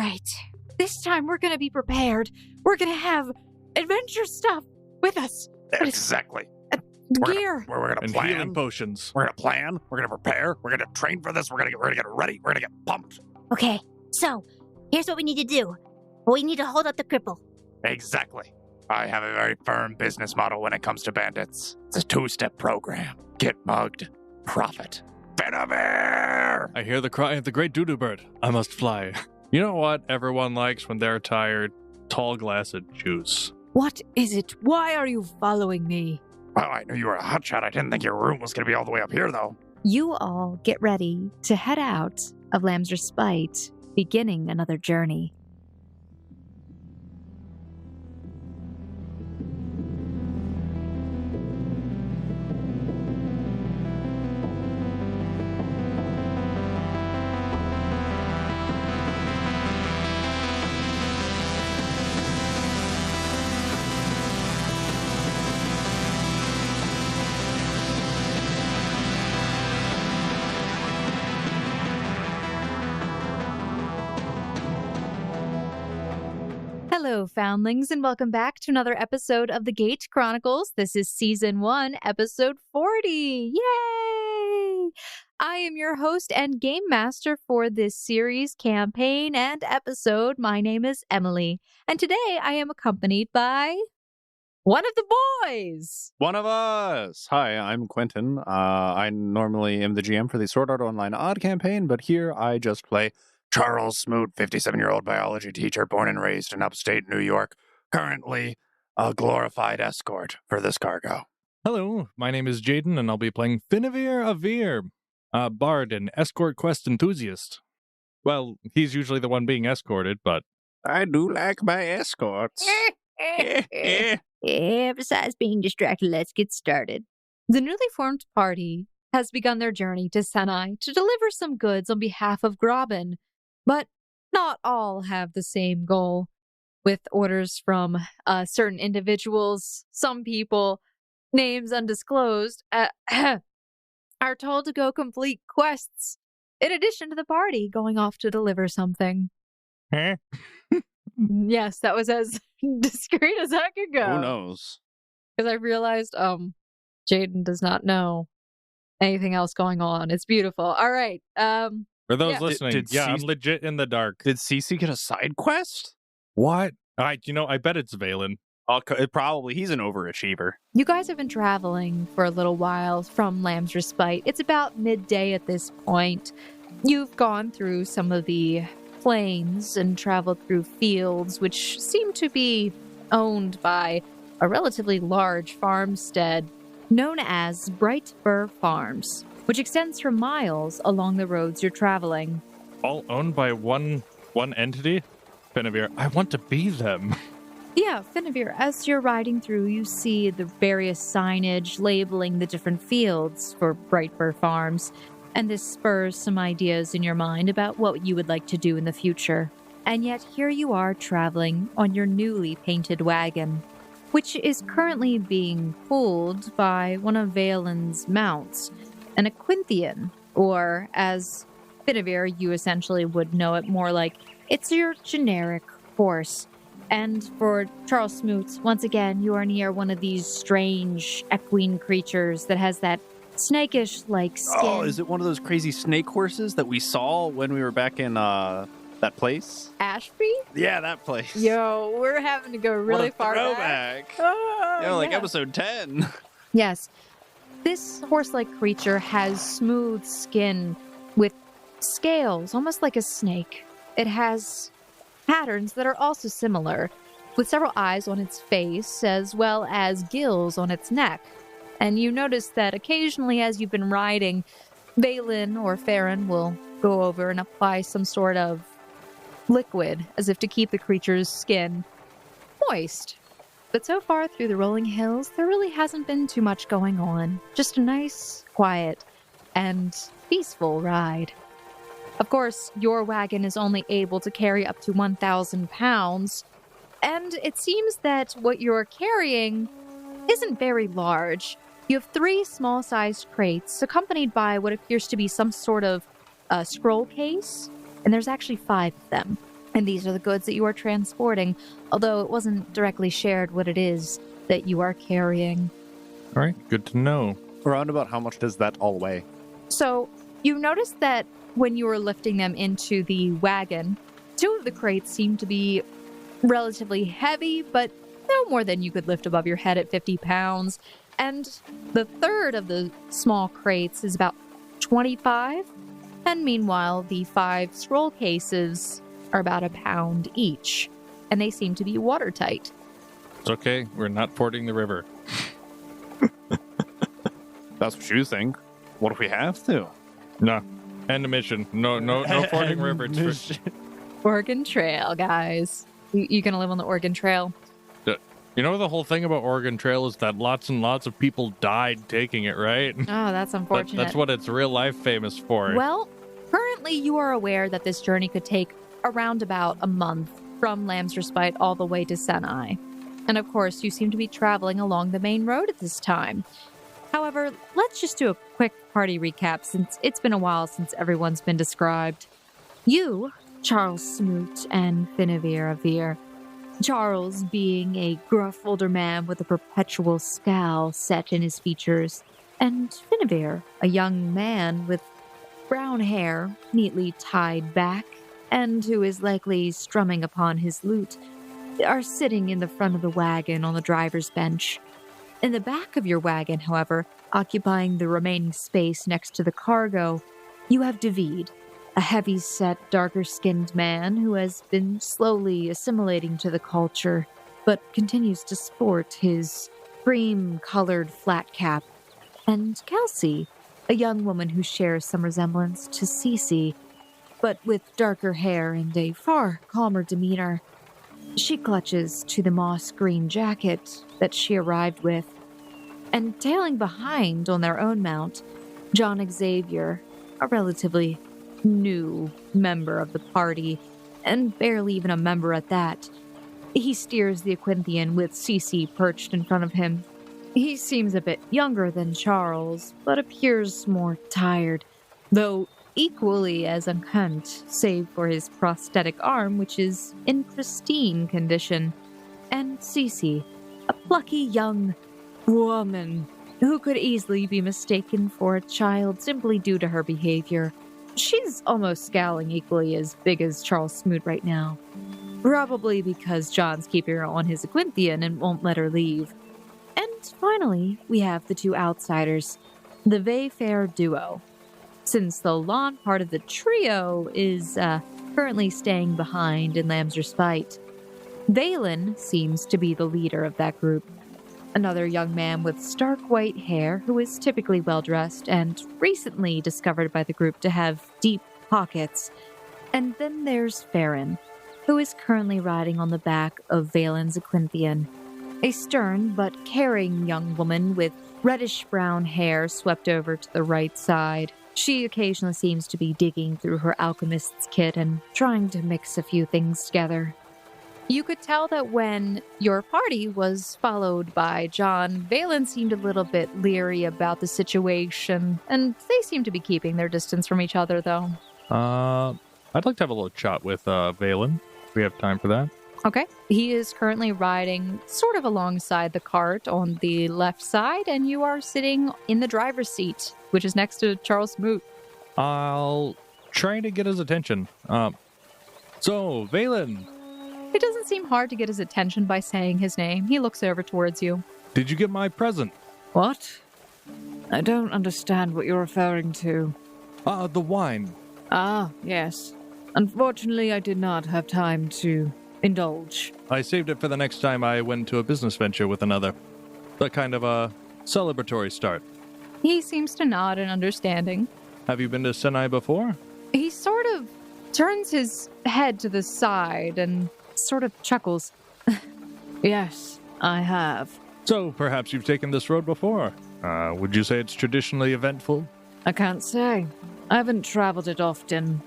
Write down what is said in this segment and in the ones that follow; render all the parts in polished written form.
right. This time we're going to be prepared. We're going to have adventure stuff with us. Exactly. Gear. We're gonna And plan. healing potions. We're gonna plan. We're gonna prepare. We're gonna train for this. We're gonna get ready. We're gonna get pumped. Okay, so here's what we need to do. We need to hold up the cripple. Exactly. I have a very firm business model when it comes to bandits. It's a 2-step program. Get mugged. Profit. Benavir! I hear the cry of the great doodoo bird. I must fly. You know what everyone likes when they're tired? Tall glass of juice. What is it? Why are you following me? Well, I knew you were a hotshot. I didn't think your room was gonna be all the way up here, though. You all get ready to head out of Lamb's Respite, beginning another journey. Hello, Foundlings, and welcome back to another episode of the Gate Chronicles. This is Season 1, Episode 40. Yay! I am your host and game master for this series, campaign, and episode. My name is Emily, and today I am accompanied by one of the boys. One of us! Hi, I'm Quentin. I normally am the GM for the Sword Art Online Odd campaign, but here I just play Charles Smoot, 57-year-old biology teacher, born and raised in upstate New York, currently a glorified escort for this cargo. Hello, my name is Jaden, and I'll be playing Finavir Avir, a bard and escort quest enthusiast. Well, he's usually the one being escorted, but... I do like my escorts. Yeah, besides being distracted, let's get started. The newly formed party has begun their journey to Senai to deliver some goods on behalf of Grobbin. But not all have the same goal. With orders from certain individuals, some people, names undisclosed, are told to go complete quests, in addition to the party going off to deliver something. Huh? Yes, that was as discreet as I could go. Who knows? Because I realized Jaden does not know anything else going on. It's beautiful. All right. For those Yeah. listening, I'm legit in the dark. Did Cece get a side quest? What? I bet it's Valen. Probably. He's an overachiever. You guys have been traveling for a little while from Lamb's Respite. It's about midday at this point. You've gone through some of the plains and traveled through fields, which seem to be owned by a relatively large farmstead known as Bright Fir Farms, which extends for miles along the roads you're traveling. All owned by one entity? Finavir, I want to be them. Yeah, Finavir, as you're riding through, you see the various signage labeling the different fields for Bright Fir Farms, and this spurs some ideas in your mind about what you would like to do in the future. And yet here you are traveling on your newly painted wagon, which is currently being pulled by one of Valen's mounts, an Aquinthian, or as Finavir, you essentially would know it more like, it's your generic horse. And for Charles Smoot, once again, you are near one of these strange equine creatures that has that snakish-like skin. Oh, is it one of those crazy snake horses that we saw when we were back in that place? Ashby? Yeah, that place. Yo, we're having to go really what a far throwback. back. Oh, Like yeah. episode 10. Yes. This horse-like creature has smooth skin with scales, almost like a snake. It has patterns that are also similar, with several eyes on its face, as well as gills on its neck. And you notice that occasionally as you've been riding, Valen or Farron will go over and apply some sort of liquid, as if to keep the creature's skin moist. But so far through the rolling hills, there really hasn't been too much going on. Just a nice, quiet, and peaceful ride. Of course, your wagon is only able to carry up to 1,000 pounds, and it seems that what you're carrying isn't very large. You have 3 small-sized crates, accompanied by what appears to be some sort of scroll case, and there's actually 5 of them. And these are the goods that you are transporting, although it wasn't directly shared what it is that you are carrying. All right, good to know. Around about how much does that all weigh? So you noticed that when you were lifting them into the wagon, 2 of the crates seemed to be relatively heavy, but no more than you could lift above your head at 50 pounds. And the 3rd of the small crates is about 25. And meanwhile, the 5 scroll cases are about 1 pound each. And they seem to be watertight. It's okay. We're not fording the river. That's what you think. What if we have to? No. End of mission. No fording river. It's Oregon Trail, guys. You gonna live on the Oregon Trail? You know, the whole thing about Oregon Trail is that lots and lots of people died taking it, right? Oh, that's unfortunate. That's what it's real life famous for. Well, currently you are aware that this journey could take around about a month from Lamb's Respite all the way to Senai. And of course, you seem to be traveling along the main road at this time. However, let's just do a quick party recap since it's been a while since everyone's been described. You, Charles Smoot, and Finavir Avir. Charles being a gruff older man with a perpetual scowl set in his features, and Finavir, a young man with brown hair neatly tied back, and who is likely strumming upon his lute, are sitting in the front of the wagon on the driver's bench. In the back of your wagon, however, occupying the remaining space next to the cargo, you have David, a heavy-set, darker-skinned man who has been slowly assimilating to the culture, but continues to sport his cream-colored flat cap, and Kelsey, a young woman who shares some resemblance to Cece, but with darker hair and a far calmer demeanor. She clutches to the moss-green jacket that she arrived with, and tailing behind on their own mount, John Xavier, a relatively new member of the party, and barely even a member at that. He steers the Aquinthian with Cece perched in front of him. He seems a bit younger than Charles, but appears more tired, though equally as unkempt, save for his prosthetic arm, which is in pristine condition. And Cece, a plucky young woman who could easily be mistaken for a child simply due to her behavior. She's almost scowling equally as big as Charles Smoot right now. Probably because John's keeping her on his Aquinthian and won't let her leave. And finally, we have the 2 outsiders, the Vayfair duo. Since the lawn part of the trio is currently staying behind in Lamb's Respite, Valen seems to be the leader of that group. Another young man with stark white hair who is typically well-dressed and recently discovered by the group to have deep pockets. And then there's Farron, who is currently riding on the back of Valen's Aquinthian, a stern but caring young woman with reddish-brown hair swept over to the right side. She occasionally seems to be digging through her alchemist's kit and trying to mix a few things together. You could tell that when your party was followed by John, Valen seemed a little bit leery about the situation, and they seem to be keeping their distance from each other, though. I'd like to have a little chat with Valen. We have time for that. Okay. He is currently riding sort of alongside the cart on the left side, and you are sitting in the driver's seat, which is next to Charles Smoot. I'll try to get his attention. So, Valen. It doesn't seem hard to get his attention by saying his name. He looks over towards you. Did you get my present? What? I don't understand what you're referring to. The wine. Ah, yes. Unfortunately, I did not have time to indulge. I saved it for the next time I went to a business venture with another. A kind of a celebratory start. He seems to nod in understanding. Have you been to Senai before? He sort of turns his head to the side and sort of chuckles. Yes, I have. So, perhaps you've taken this road before. Would you say it's traditionally eventful? I can't say. I haven't traveled it often.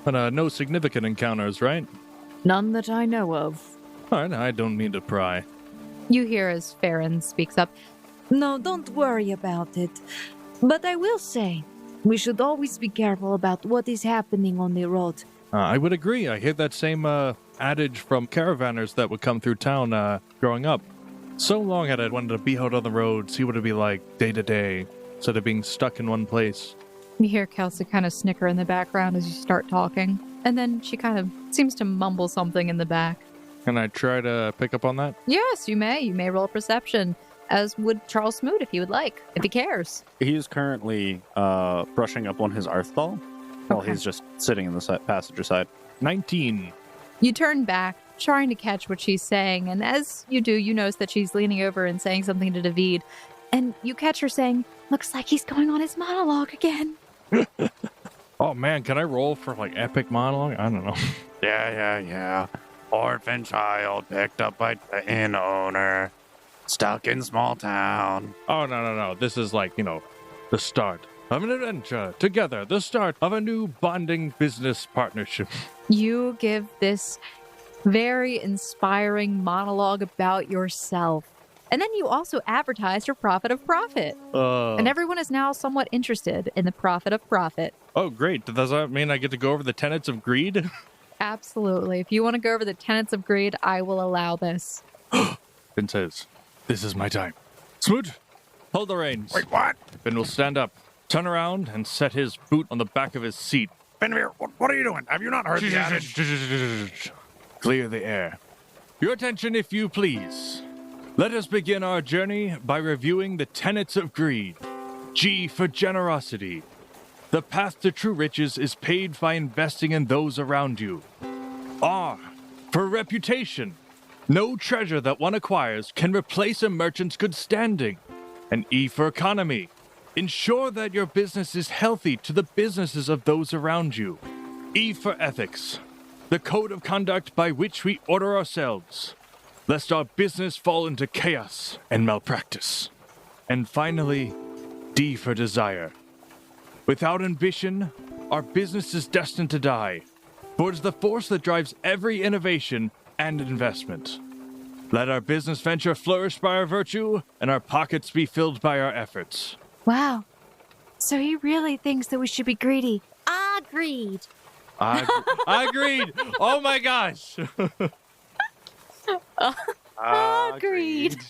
But no significant encounters, right? None that I know of. All right, I don't mean to pry. You hear as Farron speaks up. No, don't worry about it. But I will say, we should always be careful about what is happening on the road. I would agree. I hear that same adage from caravanners that would come through town growing up. So long had I wanted to be out on the road, see what it'd be like day to day, instead of being stuck in one place. You hear Kelsey kind of snicker in the background as you start talking, and then she kind of seems to mumble something in the back. Can I try to pick up on that? Yes, you may. You may roll perception, as would Charles Smoot if he would like, if he cares. He's currently brushing up on his Arthball while he's just sitting in the passenger side. 19. You turn back, trying to catch what she's saying, and as you do, you notice that she's leaning over and saying something to David, and you catch her saying, "Looks like he's going on his monologue again." Oh man, can I roll for like epic monologue? I don't know. Yeah. Orphan child picked up by the inn owner. Stuck in small town. Oh, no. This is like, the start of an adventure together. The start of a new bonding business partnership. You give this very inspiring monologue about yourself. And then you also advertise your profit of profit. And everyone is now somewhat interested in the profit of profit. Oh, great. Does that mean I get to go over the tenets of greed? Absolutely. If you want to go over the tenets of greed, I will allow this. Finn says, "This is my time. Smoot, hold the reins." Wait, what? Finn will stand up, turn around, and set his boot on the back of his seat. Benvir, what are you doing? Have you not heard the adage? Clear the air. Your attention, if you please. Let us begin our journey by reviewing the tenets of greed. G for generosity. The path to true riches is paved by investing in those around you. R for reputation. No treasure that one acquires can replace a merchant's good standing. And E for economy. Ensure that your business is healthy to the businesses of those around you. E for ethics. The code of conduct by which we order ourselves, lest our business fall into chaos and malpractice. And finally, D for desire. Without ambition, our business is destined to die, for it is the force that drives every innovation and investment. Let our business venture flourish by our virtue, and our pockets be filled by our efforts. Wow. So he really thinks that we should be greedy. Agreed. Agreed. Oh my gosh. Agreed.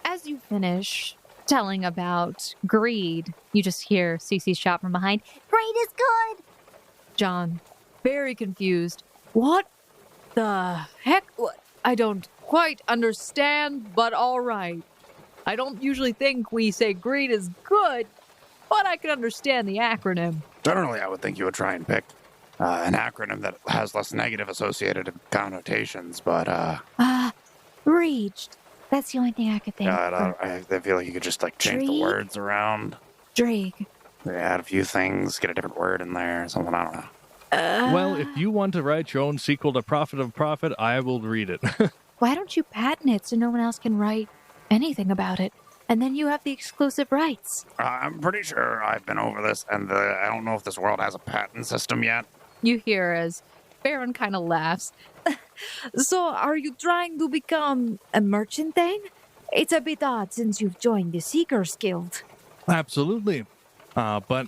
As you finish telling about greed, you just hear Cece's shout from behind. Greed is good. John, very confused. What the heck? I don't quite understand, but all right. I don't usually think we say greed is good, but I can understand the acronym. Generally, I would think you would try and pick an acronym that has less negative associated connotations, but Reached. That's the only thing I could think of. I feel like you could just change the Dreeg? words around. Dreeg. Add a few things, get a different word in there, or something, I don't know. Well, if you want to write your own sequel to Profit of Profit, I will read it. Why don't you patent it so no one else can write anything about it? And then you have the exclusive rights. I'm pretty sure I've been over this, and I don't know if this world has a patent system yet. You hear as Baron kind of laughs. So, are you trying to become a merchant then? It's a bit odd since you've joined the Seekers Guild. Absolutely. But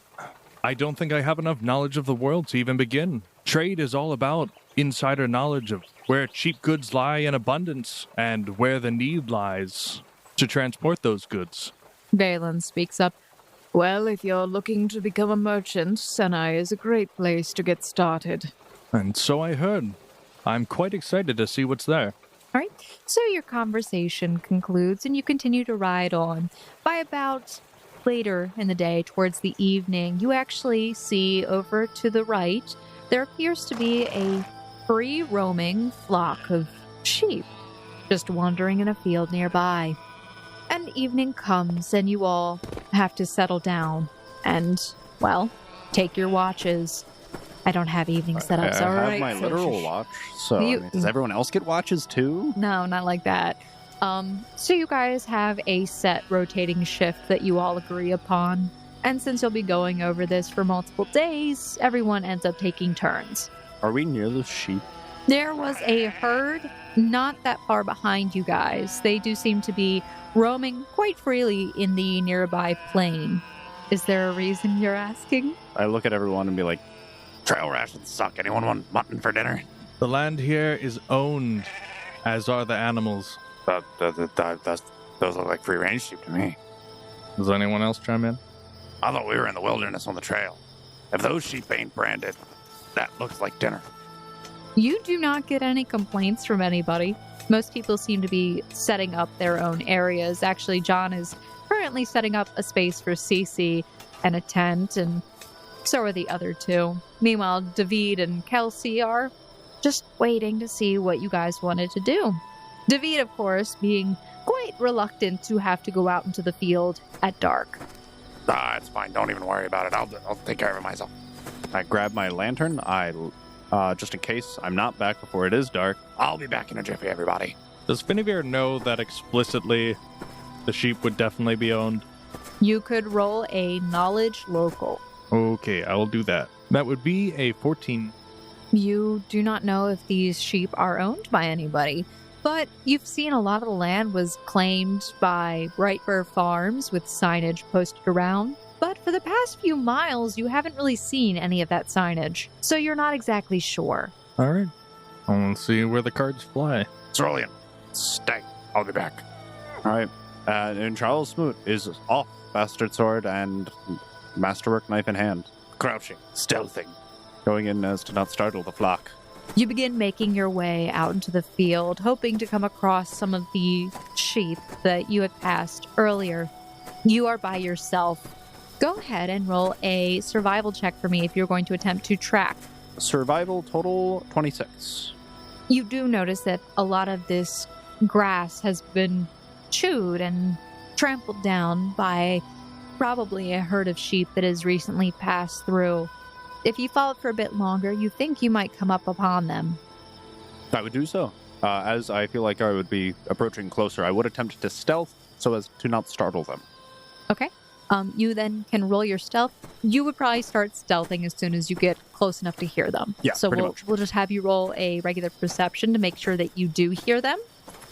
I don't think I have enough knowledge of the world to even begin. Trade is all about insider knowledge of where cheap goods lie in abundance and where the need lies to transport those goods. Valen speaks up. Well, if you're looking to become a merchant, Senai is a great place to get started. And so I heard. I'm quite excited to see what's there. All right, so your conversation concludes and you continue to ride on. By about later in the day, towards the evening, you actually see over to the right, there appears to be a free-roaming flock of sheep just wandering in a field nearby. And evening comes and you all have to settle down and, well, take your watches. I don't have evening setups. All right. I have my literal watch, so You- does everyone else get watches too? No, not like that. So you guys have a set rotating shift that you all agree upon. And since you'll be going over this for multiple days, everyone ends up taking turns. Are we near the sheep? There was a herd not that far behind you guys. They do seem to be roaming quite freely in the nearby plain. Is there a reason you're asking? I look at everyone and be like, Trail rations suck. Anyone want mutton for dinner? The land here is owned, as are the animals. Those look like free range sheep to me. Does anyone else chime in? I thought we were in the wilderness on the trail. If those sheep ain't branded, that looks like dinner. You do not get any complaints from anybody. Most people seem to be setting up their own areas. Actually, John is currently setting up a space for Cece and a tent, and so are the other two. Meanwhile, David and Kelsey are just waiting to see what you guys wanted to do. David, of course, being quite reluctant to have to go out into the field at dark. It's fine. Don't even worry about it. I'll take care of it myself. I grab my lantern. Just in case I'm not back before it is dark. I'll be back in a jiffy, everybody. Does Finnevier know that explicitly the sheep would definitely be owned? You could roll a knowledge local. Okay, I will do that. That would be a 14. You do not know if these sheep are owned by anybody, but you've seen a lot of the land was claimed by Brightbur Farms with signage posted around. But for the past few miles, you haven't really seen any of that signage, so you're not exactly sure. All right. Well, let's see where the cards fly. Cerulean, stay. I'll be back. All right. And Charles Smoot is off, bastard sword and masterwork knife in hand, Crouching, stealthing. going in as to not startle the flock. You begin making your way out into the field, hoping to come across some of the sheep that you had passed earlier. You are by yourself. Go ahead and roll a survival check for me if you're going to attempt to track. Survival total 26. You do notice that a lot of this grass has been chewed and trampled down by probably a herd of sheep that has recently passed through. If you follow it for a bit longer, you think you might come up upon them. I would do so. As I feel like I would be approaching closer, I would attempt to stealth so as to not startle them. Okay. You then can roll your stealth. You would probably start stealthing as soon as you get close enough to hear them. Yeah, so pretty much. we'll just have you roll a regular perception to make sure that you do hear them.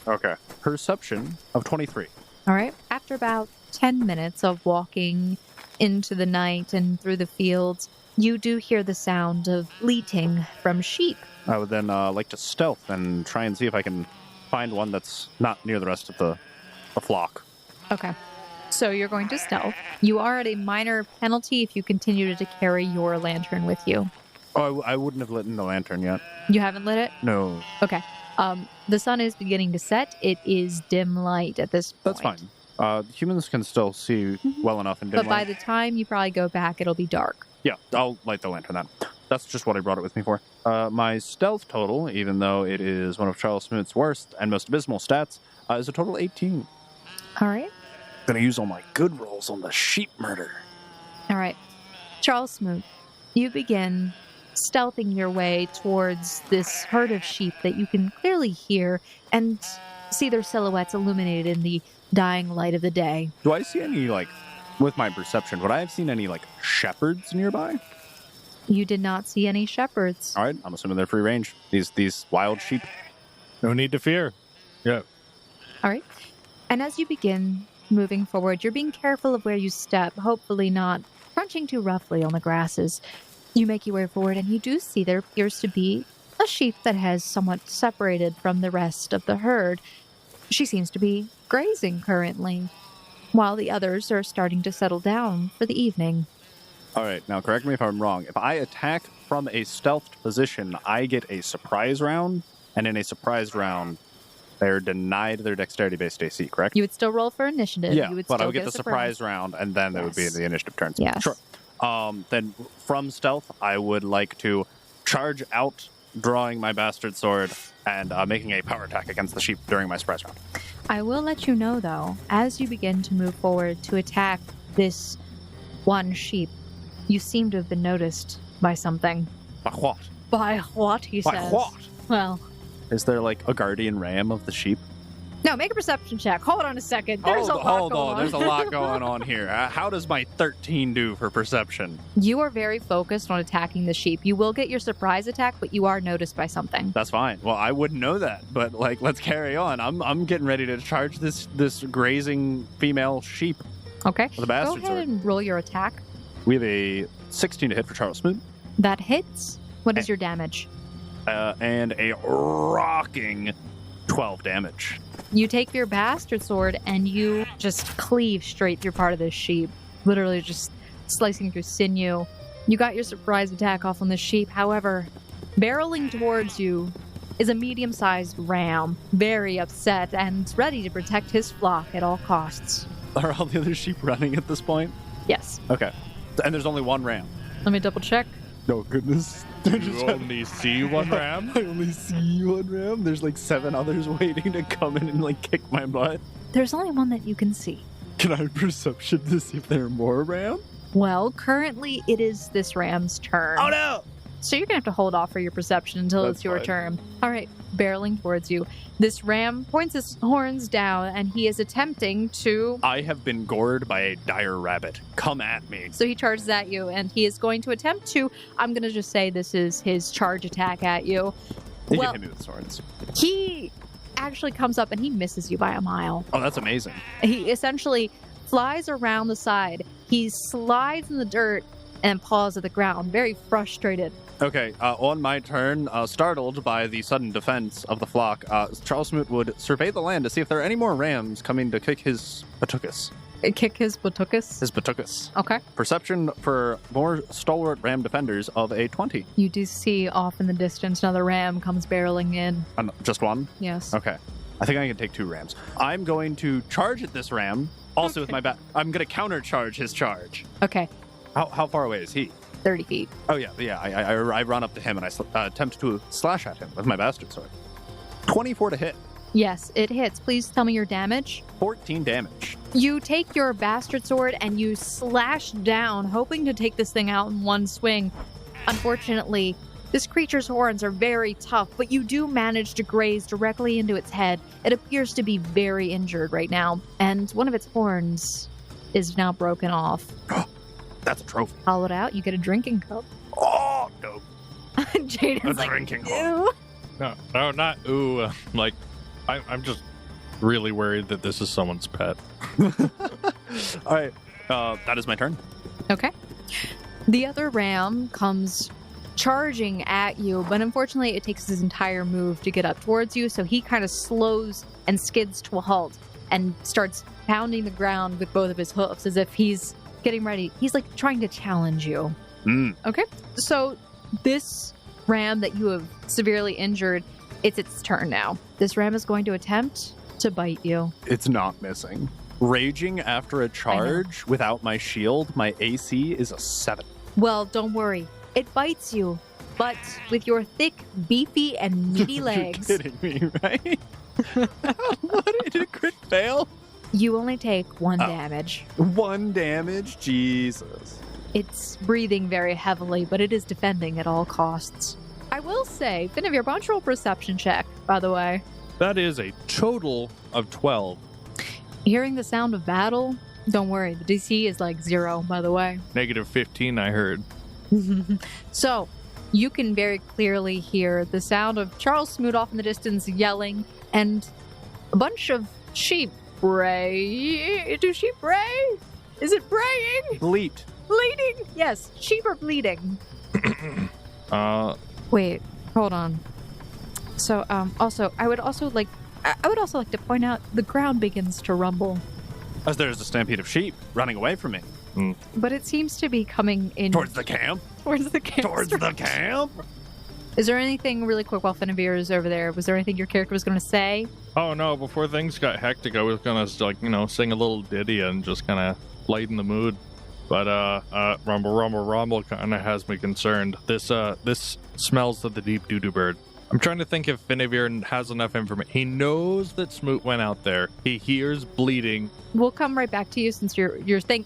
Okay. Perception of 23. All right. After about 10 minutes of walking into the night and through the fields, you do hear the sound of bleating from sheep. I would then like to stealth and try and see if I can find one that's not near the rest of the flock. Okay. So you're going to stealth. You are at a minor penalty if you continue to carry your lantern with you. Oh, I wouldn't have lit in the lantern yet. You haven't lit it? No. Okay. The sun is beginning to set. It is dim light at this point. That's fine. Humans can still see well enough in dim But by light. the time you probably go back, it'll be dark. Yeah, I'll light the lantern then. That's just what I brought it with me for. My stealth total, even though it is one of Charles Smoot's worst and most abysmal stats, is a total 18. All right. Gonna use all my good rolls on the sheep murder. All right. Charles Smoot, you begin stealthing your way towards this herd of sheep that you can clearly hear and see their silhouettes illuminated in the dying light of the day. Do I see any, with my perception, would I have seen any, shepherds nearby? You did not see any shepherds. All right, I'm assuming they're free range. These wild sheep. No need to fear. Yeah. All right. And as you begin moving forward, you're being careful of where you step, hopefully not crunching too roughly on the grasses. You make your way forward, and you do see there appears to be a sheep that has somewhat separated from the rest of the herd. She seems to be grazing currently, while the others are starting to settle down for the evening. All right, now correct me if I'm wrong. If I attack from a stealthed position, I get a surprise round, and in a surprise round, they're denied their dexterity-based AC, correct? You would still roll for initiative. Yeah, You would but still I would get the surprise round, and then there would be Yes. the initiative turns. Yes. Sure. Then from stealth, I would like to charge out, drawing my bastard sword, and making a power attack against the sheep during my surprise round. I will let you know, though, as you begin to move forward to attack this one sheep, you seem to have been noticed by something. By what? By what, he By says. what? Well, Is there a guardian ram of the sheep? no, make a perception check. Hold on a second. There's a lot going on. There's a lot going on here. How does my 13 do for perception? You are very focused on attacking the sheep. You will get your surprise attack, but you are noticed by something. That's fine. Well, I wouldn't know that, but let's carry on. I'm getting ready to charge this grazing female sheep Okay. with a Go bastard ahead sword. and roll your attack. We have a 16 to hit for Charles Smoot. That hits. What is your damage? And a rocking 12 damage. You take your bastard sword and you just cleave straight through part of this sheep, literally just slicing through sinew. You got your surprise attack off on the sheep. However, barreling towards you is a medium-sized ram, very upset and ready to protect his flock at all costs. Are all the other sheep running at this point? Yes. Okay. And there's only one ram. Let me double check. No goodness. You only see one ram? I only see one ram. There's like 7 others waiting to come in and like kick my butt. There's only one that you can see. Can I perception to see if there are more ram? Well, currently it is this ram's turn. Oh no! So you're going to have to hold off for your perception until That's it's your fine. turn. All right, barreling towards you. This ram points his horns down, and he is attempting to... I have been gored by a dire rabbit. Come at me. So he charges at you, and he is going to attempt to... I'm going to just say this is his charge attack at you. He Well- can hit me with swords. He actually comes up, and he misses you by a mile. Oh, that's amazing. He essentially flies around the side. He slides in the dirt and paws at the ground, very frustrated. Okay, on my turn, startled by the sudden defense of the flock, Charles Smoot would survey the land to see if there are any more rams coming to kick his batukas. Kick his batukas. His batukas. Okay. Perception for more stalwart ram defenders of a 20. You do see off in the distance another ram comes barreling in. Just one? Yes. Okay. I think I can take 2 rams. I'm going to charge at this ram, also with my I'm going to countercharge his charge. Okay. How far away is he? 30 feet. Oh, yeah. I run up to him and I attempt to slash at him with my bastard sword. 24 to hit. Yes, it hits. Please tell me your damage. 14 damage. You take your bastard sword and you slash down, hoping to take this thing out in one swing. Unfortunately, this creature's horns are very tough, but you do manage to graze directly into its head. It appears to be very injured right now, and one of its horns is now broken off. That's a trophy. Hollowed out, you get a drinking cup. Oh, no. Jaden's like, drinking cup. ew. No, not ooh. Like, I'm just really worried that this is someone's pet. All right. That is my turn. Okay. The other ram comes charging at you, but unfortunately it takes his entire move to get up towards you, so he kind of slows and skids to a halt and starts pounding the ground with both of his hoofs as if he's getting ready. He's like trying to challenge you. Okay. So this ram that you have severely injured, it's its turn now. This ram is going to attempt to bite you. It's not missing. Raging after a charge without my shield, my AC is a 7. Well, don't worry. It bites you, but with your thick, beefy, and meaty legs, You're kidding me, right? What? Did a crit fail? you only take 1 damage. 1 damage? Jesus. It's breathing very heavily, but it is defending at all costs. I will say, Finavir, why don't you roll perception check, by the way? That is a total of 12. Hearing the sound of battle, don't worry, the DC is like 0, by the way. Negative 15, I heard. So, you can very clearly hear the sound of Charles Smoot off in the distance yelling, and a bunch of sheep bray. Do sheep bray? Is it braying? Bleat. Bleeding? Yes, sheep are bleeding. Wait, hold on. So, also, I would also like to point out the ground begins to rumble, As there's a stampede of sheep running away from me. but it seems to be coming in Towards the camp? towards the camp. Towards the camp? Is there anything really quick while Finavir is over there? Was there anything your character was going to say? Oh no, before things got hectic, I was gonna, sing a little ditty and just kind of lighten the mood. But, rumble, rumble, rumble kind of has me concerned. This smells of the deep doo-doo bird. I'm trying to think if Finavir has enough information. He knows that Smoot went out there. He hears bleeding. We'll come right back to you since you're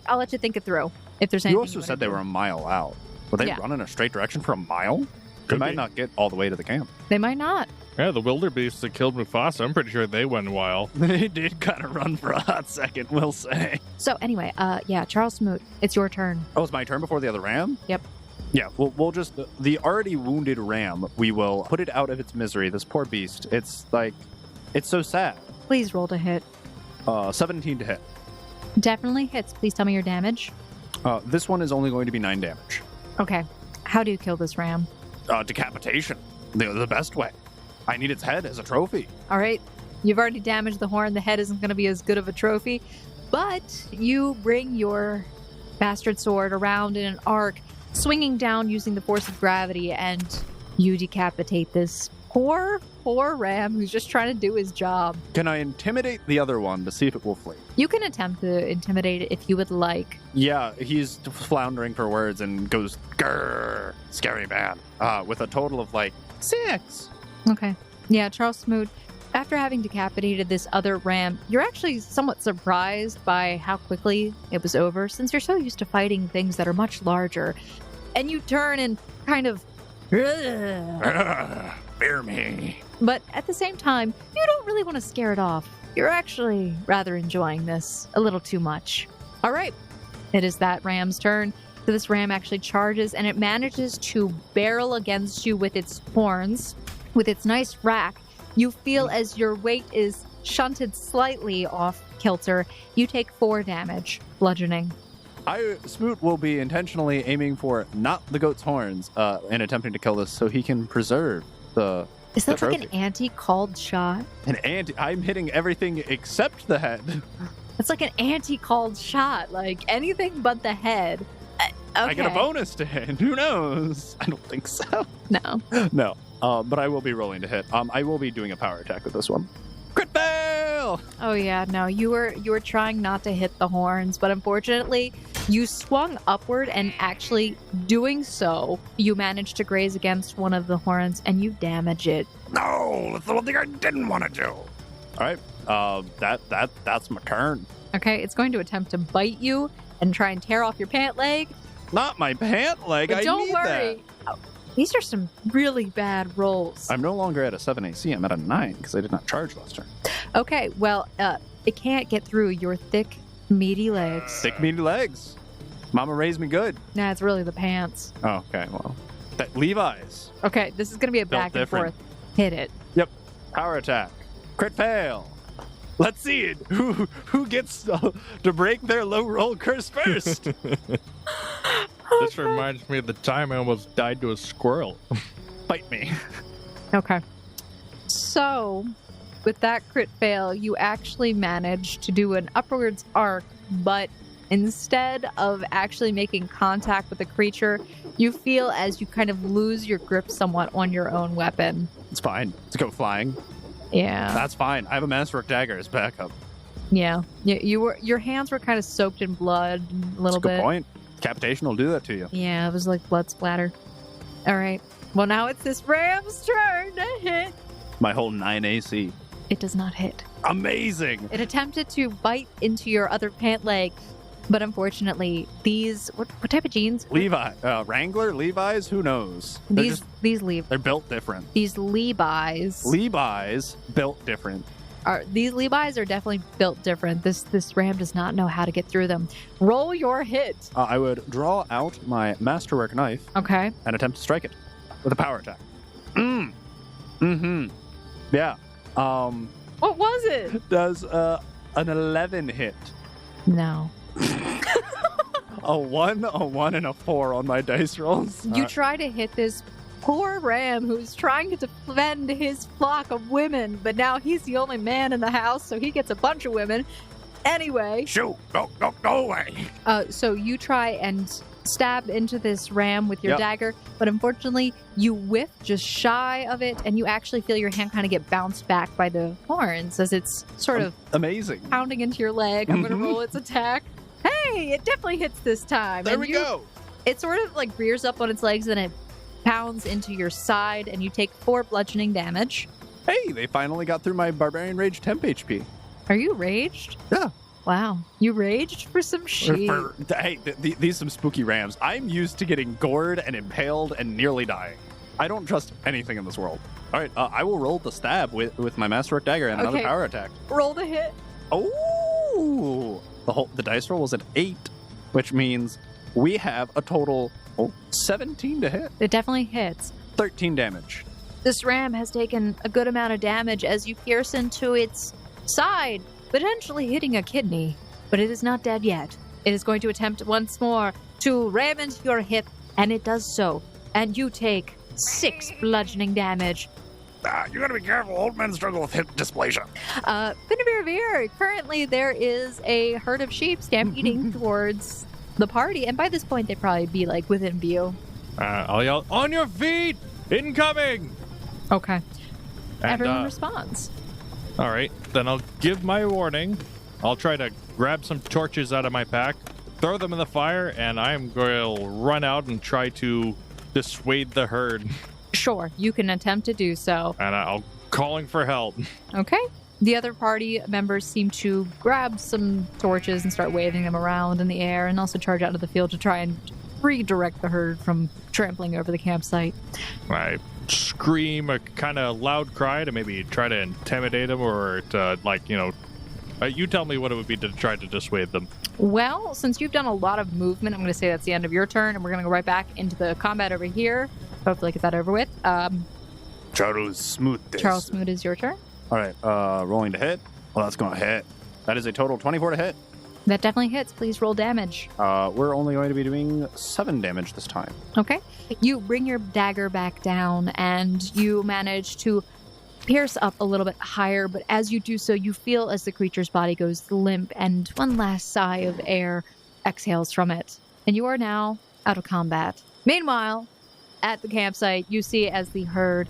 I'll let you think it through. If there's anything You also wanna said they do. were a mile out. Will they Yeah. run in a straight direction for a mile? They Could might be. not get all the way to the camp. They might not. Yeah, the wildebeests that killed Mufasa, I'm pretty sure they went a while. They did kind of run for a hot second, we'll say. So anyway, yeah, Charles Smoot, it's your turn. Oh, it's my turn before the other ram? Yep. Yeah, we'll just... The already wounded ram, we will put it out of its misery. This poor beast. It's so sad. Please roll to hit. 17 to hit. Definitely hits. Please tell me your damage. This one is only going to be 9 damage. Okay. How do you kill this ram? Decapitation. The best way. I need its head as a trophy. All right, you've already damaged the horn. The head isn't going to be as good of a trophy, but you bring your bastard sword around in an arc, swinging down using the force of gravity, and you decapitate this poor ram who's just trying to do his job. Can I intimidate the other one to see if it will flee? You can attempt to intimidate it if you would like. Yeah, he's floundering for words and goes, grrr, scary man, with a total of 6. Okay. Yeah, Charles Smoot, after having decapitated this other ram, you're actually somewhat surprised by how quickly it was over, since you're so used to fighting things that are much larger. And you turn and kind of... Fear me. But at the same time, you don't really want to scare it off. You're actually rather enjoying this a little too much. All right. It is that ram's turn. So this ram actually charges, and it manages to barrel against you with its horns. With its nice rack, you feel as your weight is shunted slightly off kilter. You take 4 damage, bludgeoning. Smoot will be intentionally aiming for not the goat's horns and attempting to kill this so he can preserve the Is that like trophy. an anti-called shot? I'm hitting everything except the head. It's like an anti-called shot, like anything but the head. Okay. I get a bonus to hit. Who knows? I don't think so. No. No. But I will be rolling to hit. I will be doing a power attack with this one. Crit fail! Oh yeah, no. You were trying not to hit the horns, but unfortunately, you swung upward, and actually doing so, you managed to graze against one of the horns, and you damage it. No, that's the one thing I didn't want to do. All right. That's my turn. Okay, it's going to attempt to bite you and try and tear off your pant leg. Not my pant leg. But I don't need worry. Oh, these are some really bad rolls. I'm no longer at a 7 AC. I'm at a 9 because I did not charge last turn. Okay, well, it can't get through your thick, meaty legs. Thick, meaty legs. Mama raised me good. Nah, it's really the pants. Oh, okay, well. Levi's. Okay, this is going to be a Built back and different. forth. Hit it. Yep. Power attack. Crit fail. Let's see it. Who gets to break their low roll curse first? This reminds me of the time I almost died to a squirrel. Bite me. Okay. So, with that crit fail, you actually managed to do an upwards arc, but instead of actually making contact with the creature, you feel as you kind of lose your grip somewhat on your own weapon. It's fine. Let's go flying. Yeah. That's fine. I have a Masterwork dagger as backup. Yeah. Your hands were kind of soaked in blood a little That's a bit. good point. Decapitation will do that to you. Yeah, it was like blood splatter. All right. Well, now it's this ram's turn to hit. My whole 9 AC. It does not hit. Amazing. It attempted to bite into your other pant leg, but unfortunately, these what type of jeans? Wrangler, Levi's, who knows? These They're built different. Levi's Levi's built different. These Levi's are definitely built different. This ram does not know how to get through them. Roll your hit. I would draw out my Masterwork knife Okay. and attempt to strike it with a power attack. Yeah. What was it? Does an 11 hit? No. A 1, and a 4 on my dice rolls. You try to hit this poor ram who's trying to defend his flock of women, but now he's the only man in the house, so he gets a bunch of women. Anyway. Shoot! Go away! So you try and stab into this ram with your Yep. dagger, but unfortunately you whiff just shy of it, and you actually feel your hand kind of get bounced back by the horns as it's sort of Amazing. pounding into your leg. I'm going to roll its attack. Hey, it definitely hits this time. There And we go. It sort of like rears up on its legs, and it pounds into your side, and you take 4 bludgeoning damage. Hey, they finally got through my Barbarian Rage temp HP. Are you raged? Yeah. Wow. You raged for some sheep. These some spooky rams. I'm used to getting gored and impaled and nearly dying. I don't trust anything in this world. All right, I will roll the stab with my Masterwork dagger and another Okay. power attack. Roll the hit. Oh, the dice roll was an 8, which means we have a total 17 to hit. It definitely hits. 13 damage. This ram has taken a good amount of damage as you pierce into its side, potentially hitting a kidney, but it is not dead yet. It is going to attempt once more to ram into your hip, and it does so. and you take 6 bludgeoning damage. You gotta be careful. Old men struggle with hip dysplasia. Benavir, currently there is a herd of sheep stampeding towards the party, and by this point they'd probably be like within view. I'll yell, on your feet! Incoming! Okay. And, Everyone responds. All right, then I'll give my warning. I'll try to grab some torches out of my pack, throw them in the fire, and I'm going to run out and try to dissuade the herd. Sure, you can attempt to do so. And I'll calling for help. Okay. The other party members seem to grab some torches and start waving them around in the air, and also charge out of the field to try and redirect the herd from trampling over the campsite. I scream a kind of loud cry to maybe try to intimidate them, or to, you tell me what it would be to try to dissuade them. Well, since you've done a lot of movement, I'm going to say that's the end of your turn, and we're going to go right back into the combat over here. Hopefully get that over with. Charles Smoot this. Charles Smoot, is your turn. All right, rolling to hit. Well, that's going to hit. That is a total 24 to hit. That definitely hits. Please roll damage. We're only going to be doing 7 damage this time. Okay. You bring your dagger back down, and you manage to pierce up a little bit higher, but as you do so, you feel as the creature's body goes limp, and one last sigh of air exhales from it. And you are now out of combat. Meanwhile, at the campsite, you see as the herd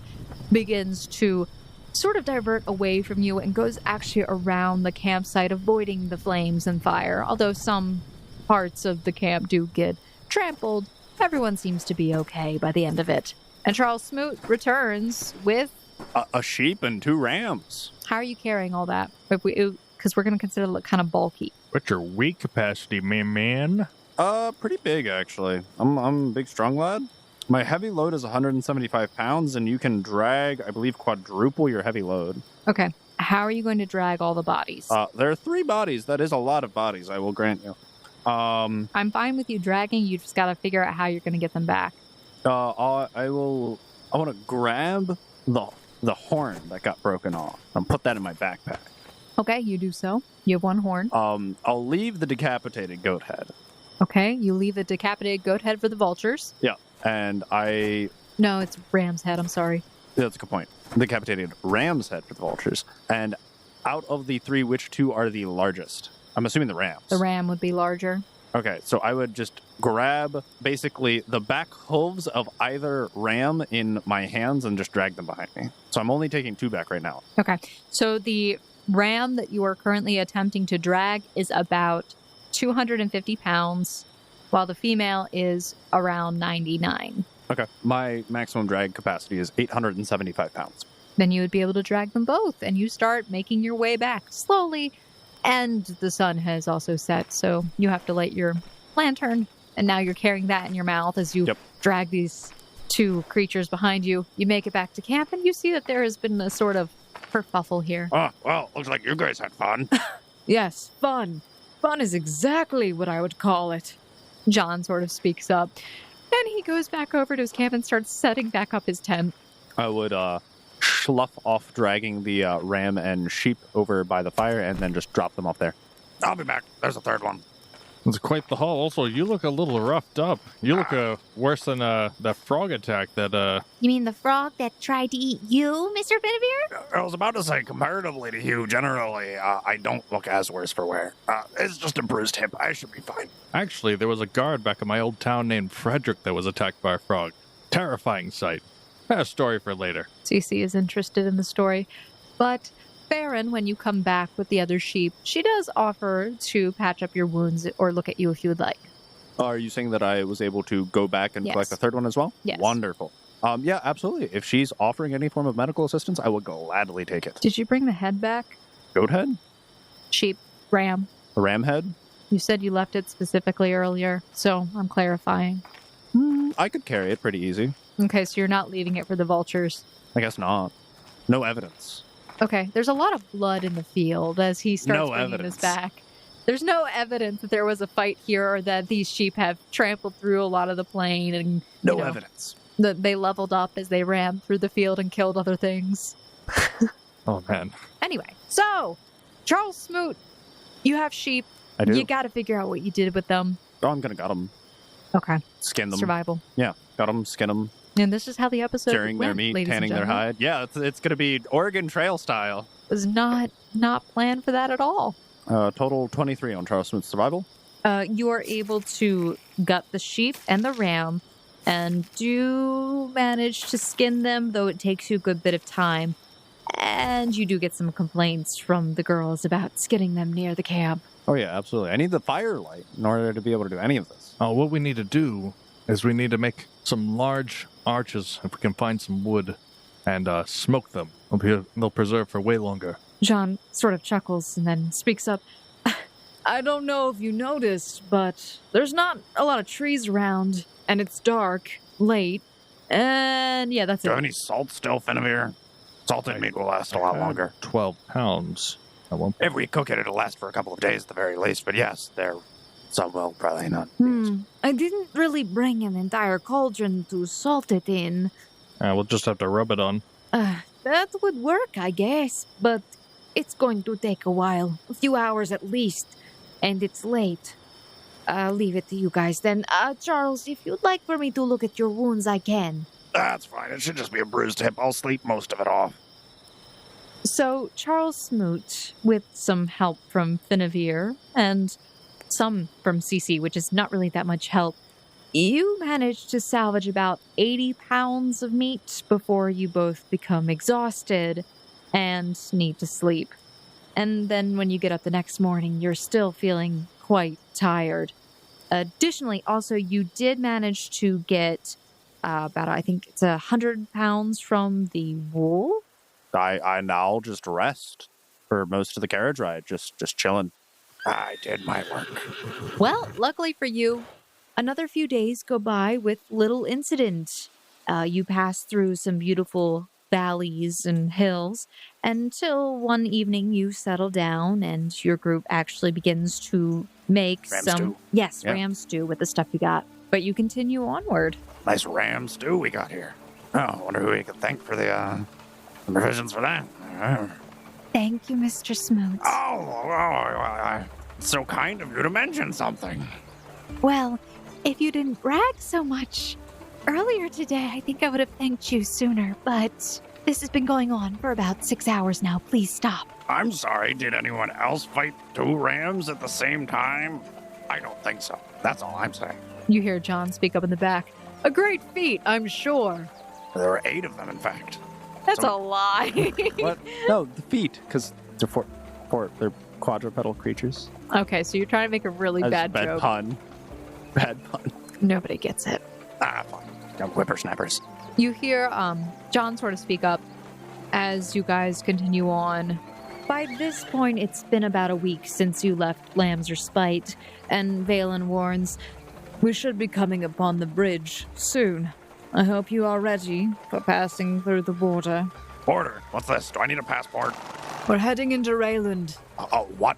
begins to sort of divert away from you and goes actually around the campsite, avoiding the flames and fire. Although some parts of the camp do get trampled, everyone seems to be okay by the end of it. And Charles Smoot returns with... A sheep and 2 rams. How are you carrying all that? Because we're going to consider it kind of bulky. What's your weight capacity, man? Pretty big, actually. I'm a big, strong lad. My heavy load is 175 pounds, and you can drag, I believe, quadruple your heavy load. Okay. How are you going to drag all the bodies? There are 3 bodies. That is a lot of bodies, I will grant you. I'm fine with you dragging. You just got to figure out how you're going to get them back. I want to grab the horn that got broken off and put that in my backpack. Okay, you do so. You have 1 horn. I'll leave the decapitated goat head. Okay, you leave the decapitated goat head for the vultures. Yeah. And No, it's ram's head, I'm sorry. That's a good point. Decapitated ram's head for the vultures. And out of the 3, which 2 are the largest? I'm assuming the rams. The ram would be larger. Okay, so I would just grab basically the back hooves of either ram in my hands and just drag them behind me. So I'm only taking 2 back right now. Okay, so the ram that you are currently attempting to drag is about 250 pounds, while the female is around 99. Okay. My maximum drag capacity is 875 pounds. Then you would be able to drag them both, and you start making your way back slowly. And the sun has also set, so you have to light your lantern, and now you're carrying that in your mouth as you drag these 2 creatures behind you. You make it back to camp, and you see that there has been a sort of kerfuffle here. Oh, well, looks like you guys had fun. Yes, fun. Fun is exactly what I would call it. John sort of speaks up. Then he goes back over to his camp and starts setting back up his tent. I would slough off dragging the ram and sheep over by the fire and then just drop them off there. I'll be back. There's a 3rd one. It's quite the haul. Also, you look a little roughed up. You look worse than that frog attack that... You mean the frog that tried to eat you, Mr. Benavir? I was about to say, comparatively to you, generally, I don't look as worse for wear. It's just a bruised hip. I should be fine. Actually, there was a guard back in my old town named Frederick that was attacked by a frog. Terrifying sight. A story for later. Cece is interested in the story. But Farron, when you come back with the other sheep, she does offer to patch up your wounds or look at you if you would like. Are you saying that I was able to go back and collect the 3rd one as well? Yes. Wonderful. Yeah, absolutely. If she's offering any form of medical assistance, I will gladly take it. Did you bring the head back? Goat head? Sheep. Ram. The ram head? You said you left it specifically earlier, so I'm clarifying. I could carry it pretty easy. Okay, so you're not leaving it for the vultures. I guess not. No evidence. Okay, there's a lot of blood in the field as he starts bringing this back. There's no evidence that there was a fight here or that these sheep have trampled through a lot of the plain and no evidence. That they leveled up as they ran through the field and killed other things. Oh, man. Anyway, so, Charles Smoot, you have sheep. I do. You got to figure out what you did with them. Oh, I'm going to gut them. Okay. Skin them. Survival. Yeah. got them, skin them, And this is how the episode curing their went, meat, ladies and tanning their gentlemen. hide. Yeah, it's going to be Oregon Trail style. It was not planned for that at all. Total 23 on Charles Smoot's survival. You are able to gut the sheep and the ram, and do manage to skin them, though it takes you a good bit of time. And you do get some complaints from the girls about skinning them near the camp. Oh, yeah, absolutely. I need the firelight in order to be able to do any of this. What we need to do is we need to make some large arches, if we can find some wood, and smoke them. They'll preserve for way longer. Jean sort of chuckles and then speaks up. I don't know if you noticed, but there's not a lot of trees around, and it's dark, late, and yeah, that's Do you have it. any salt still, Finavir? Salted meat will last a lot longer. 12 pounds. If we cook it, it'll last for a couple of days at the very least. But yes, some will probably not. I didn't really bring an entire cauldron to salt it in. We'll just have to rub it on. That would work, I guess, but it's going to take a while. A few hours at least. And it's late. I'll leave it to you guys then. Charles, if you'd like for me to look at your wounds, I can. That's fine. It should just be a bruised hip. I'll sleep most of it off. So Charles Smoot, with some help from Finavir and some from Cece, which is not really that much help, you managed to salvage about 80 pounds of meat before you both become exhausted and need to sleep. And then when you get up the next morning, you're still feeling quite tired. Additionally, also, you did manage to get about, I think it's 100 pounds from the wool. I now just rest for most of the carriage ride, just chilling. I did my work. Well, luckily for you, another few days go by with little incident. You pass through some beautiful valleys and hills until one evening you settle down and your group actually begins to make Ram some stew. Yes, Yeah. ram stew with the stuff you got. But you continue onward. Nice ram stew we got here. Oh, I wonder who we could thank for the provisions for that. Thank you, Mr. Smoot. So kind of you to mention something. Well, if you didn't brag so much earlier today, I think I would have thanked you sooner, but this has been going on for about 6 hours now. Please stop. I'm sorry, did anyone else fight 2 rams at the same time? I don't think so. That's all I'm saying. You hear John speak up in the back. A great feat, I'm sure. There were 8 of them, in fact. That's a lie. What? No, the feet, because they're quadrupedal creatures. Okay, so you're trying to make a really That's bad joke. pun. Bad pun. Nobody gets it. Fine. Whippersnappers. You hear John sort of speak up as you guys continue on. By this point, it's been about a week since you left Lamb's Respite, and Valen warns, We should be coming upon the bridge soon. I hope you are ready for passing through the border. Border. What's this? Do I need a passport? We're heading into Rayland, What?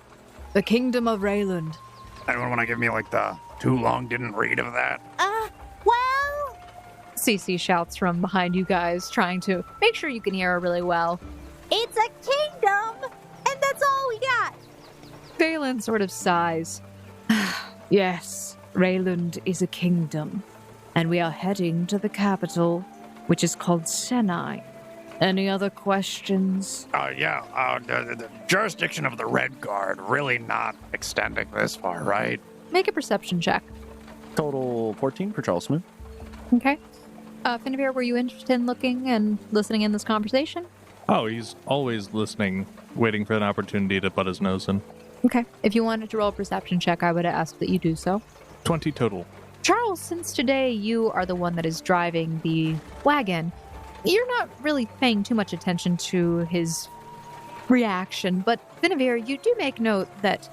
the kingdom of Rayland. Anyone want to give me, the too long didn't read of that? Well, Cece shouts from behind you guys, trying to make sure you can hear her really well. it's a kingdom, and that's all we got. Valen sort of sighs. Yes, Rayland is a kingdom, and we are heading to the capital, which is called Senai. Any other questions? The jurisdiction of the Red Guard really not extending this far, right? Make a perception check. Total 14 for Charles Smoot. Okay. Finavir, were you interested in looking and listening in this conversation? Oh, he's always listening, waiting for an opportunity to butt his nose in. Okay. If you wanted to roll a perception check, I would ask that you do so. 20 total. Charles, since today you are the one that is driving the wagon, you're not really paying too much attention to his reaction, but Finavir, you do make note that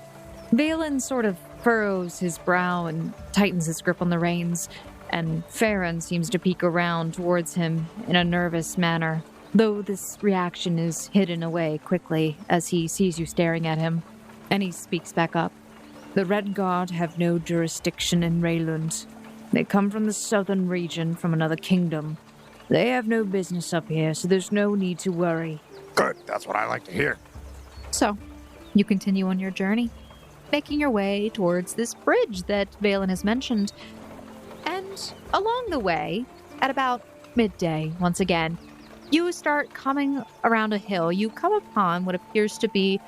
Valen sort of furrows his brow and tightens his grip on the reins, and Farron seems to peek around towards him in a nervous manner, though this reaction is hidden away quickly as he sees you staring at him, and he speaks back up. The Red Guard have no jurisdiction in Rayland. They come from the southern region from another kingdom. They have no business up here, so there's no need to worry. Good. That's what I like to hear. So, you continue on your journey, making your way towards this bridge that Valen has mentioned. And along the way, at about midday, once again, you start coming around a hill. You come upon what appears to be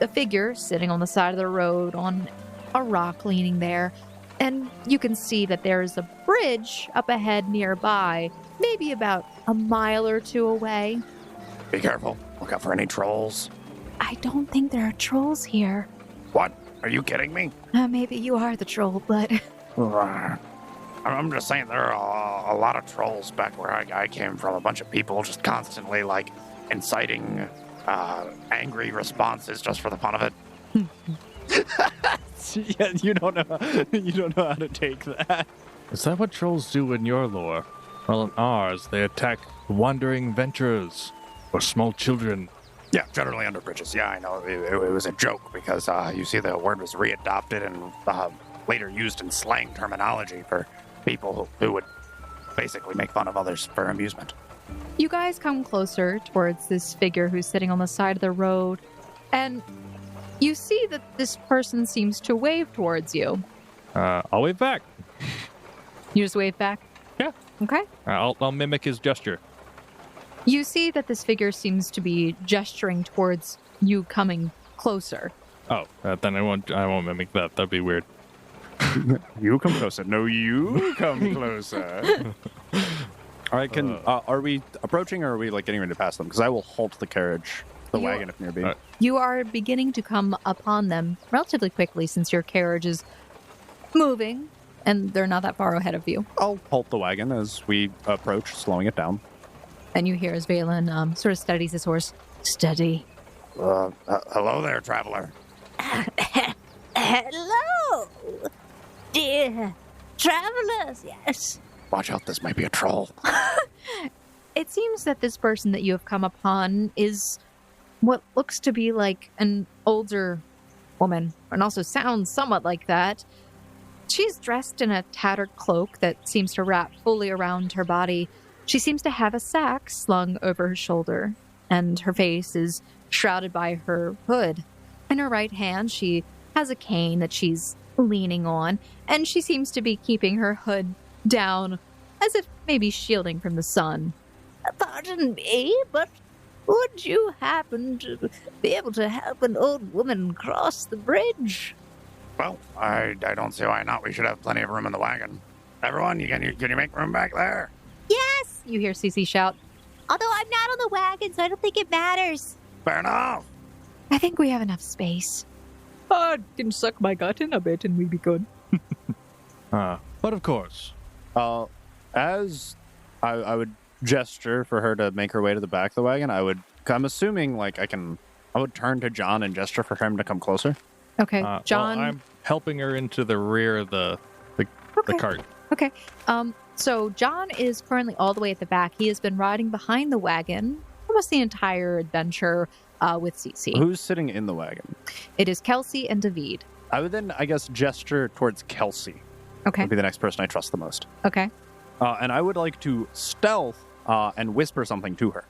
a figure sitting on the side of the road on a rock leaning there. And you can see that there's a bridge up ahead nearby, maybe about a mile or two away. Be careful. Look out for any trolls. I don't think there are trolls here. What? Are you kidding me? Maybe you are the troll, but I'm just saying there are a lot of trolls back where I came from. A bunch of people just constantly, like, inciting angry responses just for the fun of it. Yeah, you don't know how to take that. Is that what trolls do in your lore? Well, in ours, they attack wandering venturers or small children. Yeah, generally under bridges. Yeah, I know. It was a joke because you see the word was readopted and later used in slang terminology for people who would basically make fun of others for amusement. You guys come closer towards this figure who's sitting on the side of the road, and you see that this person seems to wave towards you. I'll wave back. You just wave back? Yeah. Okay. I'll mimic his gesture. You see that this figure seems to be gesturing towards you coming closer. Oh, then I won't mimic that. That'd be weird. You come closer. No, you come closer. All right, are we approaching or are we like getting ready to pass them? Because I will halt the carriage, the wagon if near be. You are beginning to come upon them relatively quickly since your carriage is moving and they're not that far ahead of you. I'll halt the wagon as we approach, slowing it down. And you hear as Valen sort of steadies his horse. Steady. Hello there, traveler. Hello, dear travelers, yes. Watch out, this might be a troll. It seems that this person that you have come upon is what looks to be like an older woman, and also sounds somewhat like that. She's dressed in a tattered cloak that seems to wrap fully around her body. She seems to have a sack slung over her shoulder, and her face is shrouded by her hood. In her right hand, she has a cane that she's leaning on, and she seems to be keeping her hood down, as if maybe shielding from the sun. Pardon me, but would you happen to be able to help an old woman cross the bridge? Well, I don't see why not. We should have plenty of room in the wagon. Everyone, can you make room back there? Yes, You hear Cece shout. although I'm not on the wagon, so I don't think it matters. Fair enough. I think we have enough space. Can suck my gut in a bit and we'd be good. But of course. As I would gesture for her to make her way to the back of the wagon, I'm assuming like I would turn to John and gesture for him to come closer. Okay, John. Well, I'm helping her into the rear of the cart. Okay. So John is currently all the way at the back. He has been riding behind the wagon almost the entire adventure with Cece. Who's sitting in the wagon? It is Kelsey and David. I would then, I guess, gesture towards Kelsey. Okay. Would be the next person I trust the most. Okay. And I would like to stealth and whisper something to her.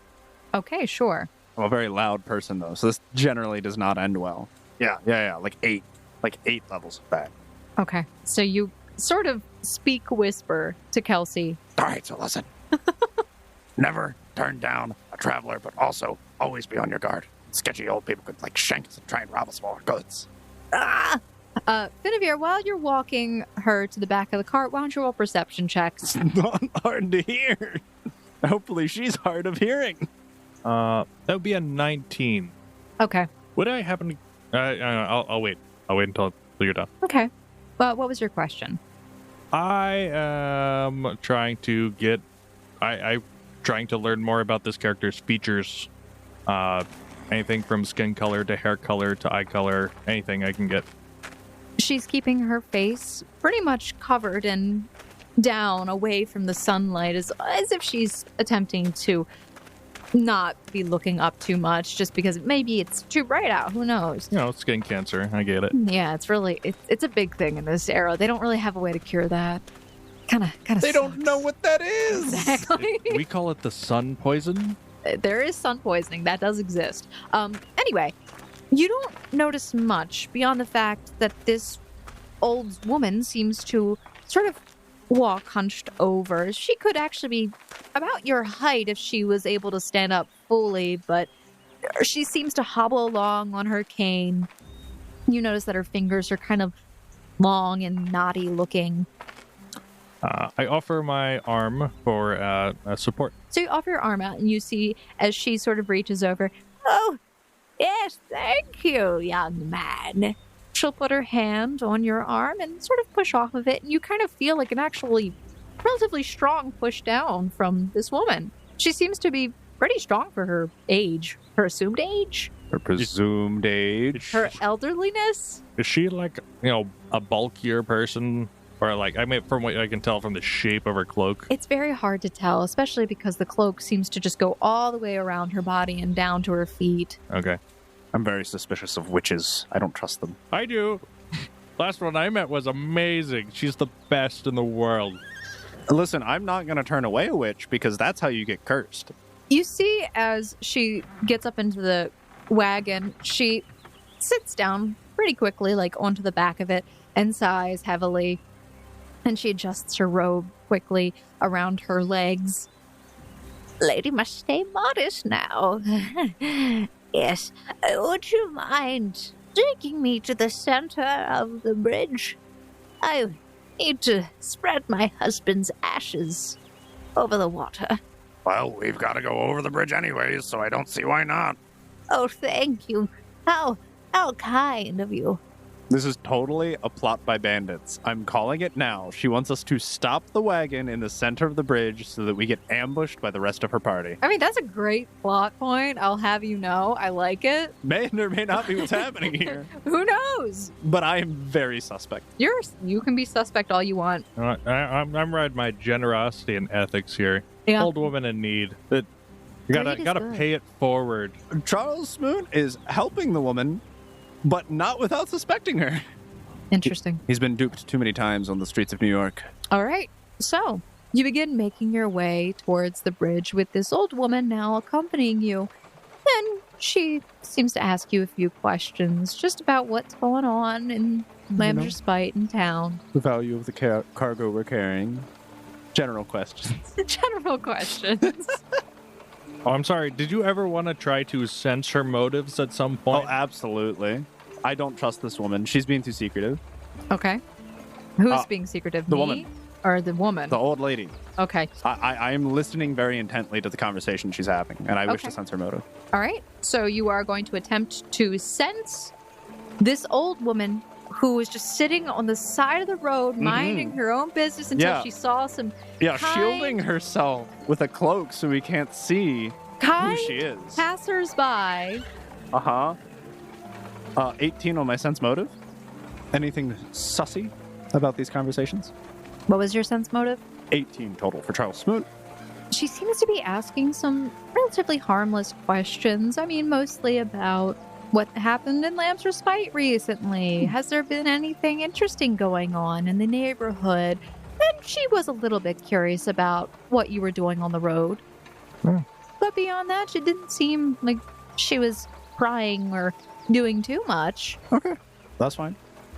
Okay, sure. I'm a very loud person, though, so this generally does not end well. Yeah. Like eight levels of bad. Okay. So you sort of speak whisper to Kelsey. All right, so listen. Never turn down a traveler, but also always be on your guard. Sketchy old people could, like, shank us and try and rob us of our goods. Finavir, while you're walking her to the back of the cart, why don't you roll perception checks? It's not hard to hear. Hopefully she's hard of hearing. That would be a 19. Okay. Would I happen to... I'll wait. I'll wait until you're done. Okay. Well, what was your question? I am trying to get... I'm trying to learn more about this character's features. Anything from skin color to hair color to eye color. Anything I can get. She's keeping her face pretty much covered and down away from the sunlight as if she's attempting to not be looking up too much just because maybe it's too bright out. Who knows? You know, skin cancer. I get it. Yeah, it's really, it's a big thing in this era. They don't really have a way to cure that. Kind of They don't know what that is. Exactly. We call it the sun poison. There is sun poisoning. That does exist. Anyway, you don't notice much beyond the fact that this old woman seems to sort of walk hunched over. She could actually be about your height if she was able to stand up fully, but she seems to hobble along on her cane. You notice that her fingers are kind of long and knotty looking. I offer my arm for support. So you offer your arm out, and you see as she sort of reaches over, Oh, yes, thank you, young man. she'll put her hand on your arm and sort of push off of it, and you kind of feel like an actually relatively strong push down from this woman. She seems to be pretty strong for her age, her assumed age, Her presumed age. her elderliness. Is she like, a bulkier person? Or like, I mean, from what I can tell from the shape of her cloak. It's very hard to tell, especially because the cloak seems to just go all the way around her body and down to her feet. Okay. I'm very suspicious of witches. I don't trust them. I do. Last one I met was amazing. She's the best in the world. Listen, I'm not going to turn away a witch because that's how you get cursed. You see, as she gets up into the wagon, she sits down pretty quickly, like onto the back of it, and sighs heavily. And she adjusts her robe quickly around her legs. Lady must stay modest now. Yes, would you mind taking me to the center of the bridge? I need to spread my husband's ashes over the water. Well, we've got to go over the bridge anyways, so I don't see why not. Oh, thank you. How kind of you. This is totally a plot by bandits. I'm calling it now. She wants us to stop the wagon in the center of the bridge so that we get ambushed by the rest of her party. I mean, that's a great plot point. I'll have you know. I like it. May or may not be what's happening here. Who knows? But I am very suspect. You can be suspect all you want. I'm riding my generosity and ethics here. Yeah. Old woman in need. That you Greed is gotta good. pay it forward. Charles Smoot is helping the woman, but not without suspecting her. Interesting. He's been duped too many times on the streets of New York. All right. So you begin making your way towards the bridge with this old woman now accompanying you. And she seems to ask you a few questions just about what's going on in Lamb's Spite in town. The value of the cargo we're carrying. General questions. General questions. Oh, I'm sorry. Did you ever want to try to sense her motives at some point? Oh, absolutely. I don't trust this woman. She's being too secretive. Okay. Who's being secretive? the Me woman. Or the woman? The old lady. Okay. I am listening very intently to the conversation she's having, and I wish Okay. to sense her motive. All right. So you are going to attempt to sense this old woman who was just sitting on the side of the road, minding her own business until Yeah. she saw some Yeah, Kind- shielding herself with a cloak so we can't see kind who she is. passers-by. Uh-huh. 18 on my sense motive. Anything sussy about these conversations? What was your sense motive? 18 total for Charles Smoot. She seems to be asking some relatively harmless questions. I mean, mostly about what happened in Lamb's Respite recently. Has there been anything interesting going on in the neighborhood? And she was a little bit curious about what you were doing on the road. Hmm. But beyond that, she didn't seem like she was prying or doing too much. Okay. That's fine.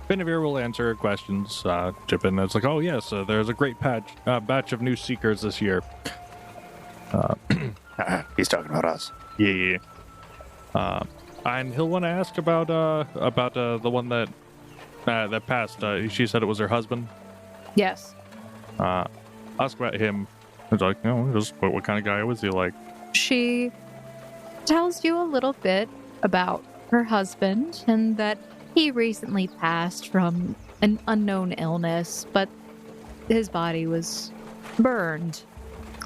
Benavir will answer her questions. Chip in. It's like, oh yes, there's a great batch of new seekers this year. He's talking about us. Yeah. And he'll want to ask about the one that passed. She said it was her husband. Yes. Ask about him. It's like, just what kind of guy was he like? She tells you a little bit about her husband and that he recently passed from an unknown illness, but his body was burned.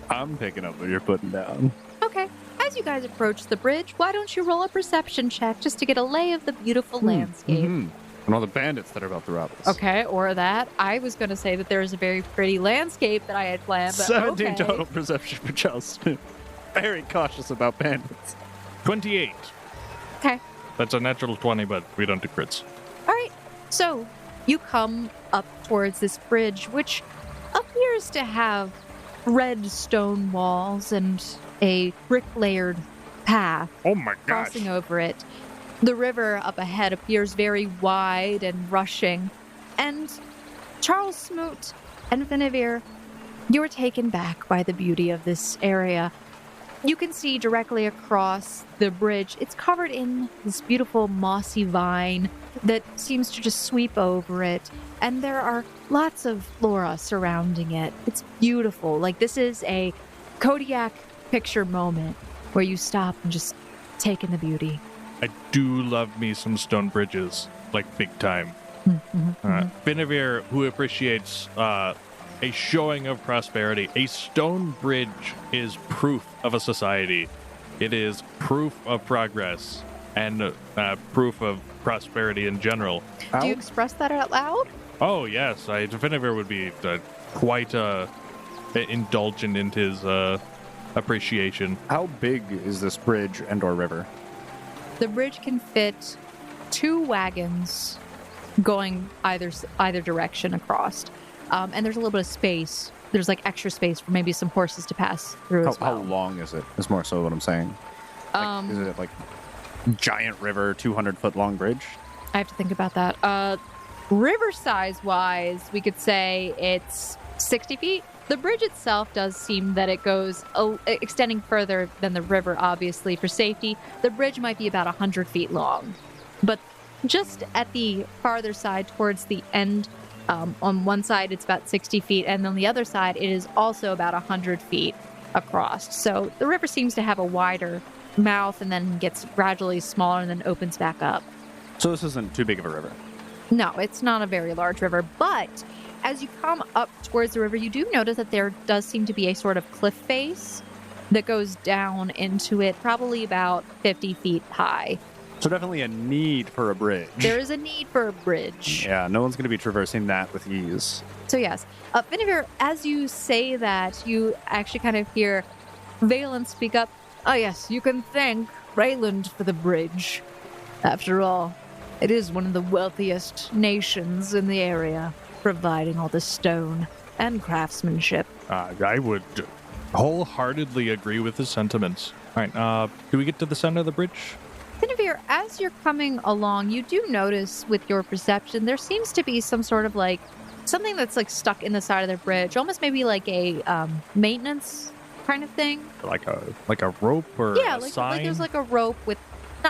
I'm picking up what you're putting down. Okay, as you guys approach the bridge, why don't you roll a perception check just to get a lay of the beautiful landscape? Mhm. And all the bandits that are about to rob us. Okay, or that. I was going to say that there's a very pretty landscape that I had planned, but 17 okay. total perception for Charles Smoot. Very cautious about bandits. 28. Okay. That's a natural 20, but we don't do crits. All right, so you come up towards this bridge, which appears to have red stone walls and a brick-layered path Oh my gosh. crossing over it. The river up ahead appears very wide and rushing, and Charles Smoot, And Vonnedale, you're taken back by the beauty of this area. You can see directly across the bridge, it's covered in this beautiful mossy vine that seems to just sweep over it. And there are lots of flora surrounding it. It's beautiful. Like, this is a Kodiak picture moment where you stop and just take in the beauty. I do love me some stone bridges, like big time. Vonnedale, who appreciates a showing of prosperity, a stone bridge is proof of a society. It is proof of progress and proof of prosperity in general. Do you express that out loud? Oh, yes. Vonnedale would be quite indulgent in his appreciation. How big is this bridge and or river? The bridge can fit 2 wagons going either direction across. And there's a little bit of space. There's like extra space for maybe some horses to pass through as well. How long is it? Is more so what I'm saying. Like, is it like giant river, 200-foot long bridge? I have to think about that. River size wise, we could say it's 60 feet. The bridge itself does seem that it goes extending further than the river, obviously, for safety. The bridge might be about 100 feet long. But just at the farther side, towards the end, on one side, it's about 60 feet, and on the other side, it is also about 100 feet across. So the river seems to have a wider mouth and then gets gradually smaller and then opens back up. So this isn't too big of a river? No, it's not a very large river, but as you come up towards the river, you do notice that there does seem to be a sort of cliff face that goes down into it, probably about 50 feet high. So definitely a need for a bridge. There is a need for a bridge. Yeah, no one's going to be traversing that with ease. So yes, Vonnedale, as you say that, you actually kind of hear Valen speak up. Oh yes, you can thank Rayland for the bridge. After all, it is one of the wealthiest nations in the area, providing all the stone and craftsmanship. I would wholeheartedly agree with his sentiments. All right, do we get to the center of the bridge? Vonnedale, as you're coming along, you do notice with your perception, there seems to be some sort of like, something that's like stuck in the side of the bridge, almost maybe like a maintenance kind of thing. Like a rope or yeah, a like, sign? like there's like a rope with,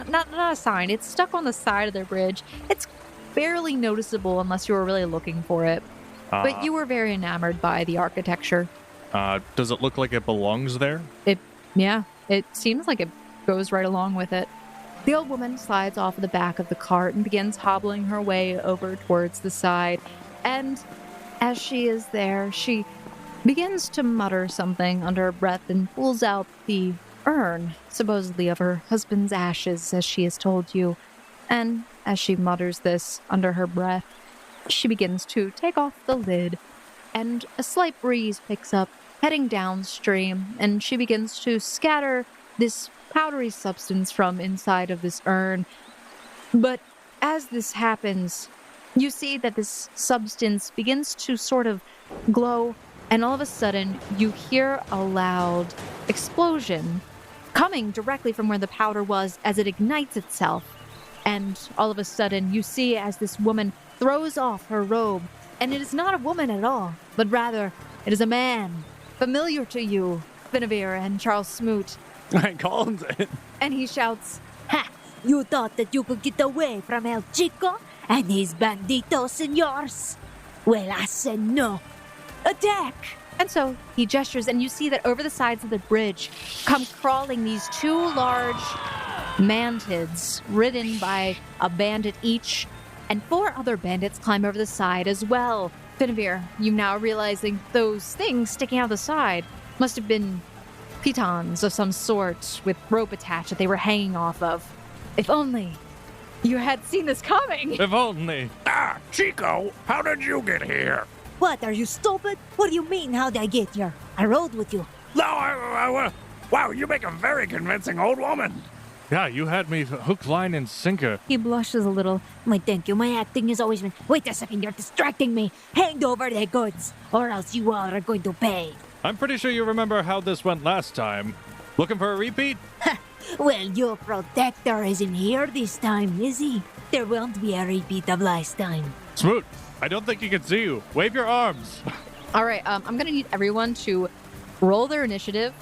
not a sign, it's stuck on the side of the bridge. It's barely noticeable unless you were really looking for it. But you were very enamored by the architecture. Does it look like it belongs there? It seems like it goes right along with it. The old woman slides off the back of the cart and begins hobbling her way over towards the side. And as she is there, she begins to mutter something under her breath and pulls out the urn, supposedly of her husband's ashes, as she has told you. And as she mutters this under her breath, she begins to take off the lid, and a slight breeze picks up, heading downstream, and she begins to scatter this powdery substance from inside of this urn. But as this happens, you see that this substance begins to sort of glow, and all of a sudden you hear a loud explosion coming directly from where the powder was as it ignites itself. And all of a sudden you see as this woman throws off her robe, and it is not a woman at all, but rather it is a man familiar to you, Vonnedale and Charles Smoot. I called it. And he shouts, Ha! You thought that you could get away from El Chico and his banditos, senors? Well, I said no. Attack! and so he gestures, and you see that over the sides of the bridge come crawling these 2 large mantids ridden by a bandit each, and 4 other bandits climb over the side as well. Vonnedale, you now realizing those things sticking out the side must have been pitons of some sort with rope attached that they were hanging off of. If only you had seen this coming. If only. Ah, Chico, how did you get here? What, are you stupid? What do you mean, how'd I get here? I rode with you. No, wow, you make a very convincing old woman. Yeah, you had me hook, line, and sinker. He blushes a little. Why, thank you. My acting has always been, wait a second, you're distracting me. Hand over the goods, or else you all are going to pay. I'm pretty sure you remember how this went last time. Looking for a repeat? Well, your protector isn't here this time, is he? There won't be a repeat of last time. Smoot, I don't think he can see you. Wave your arms. All right, I'm going to need everyone to roll their initiative.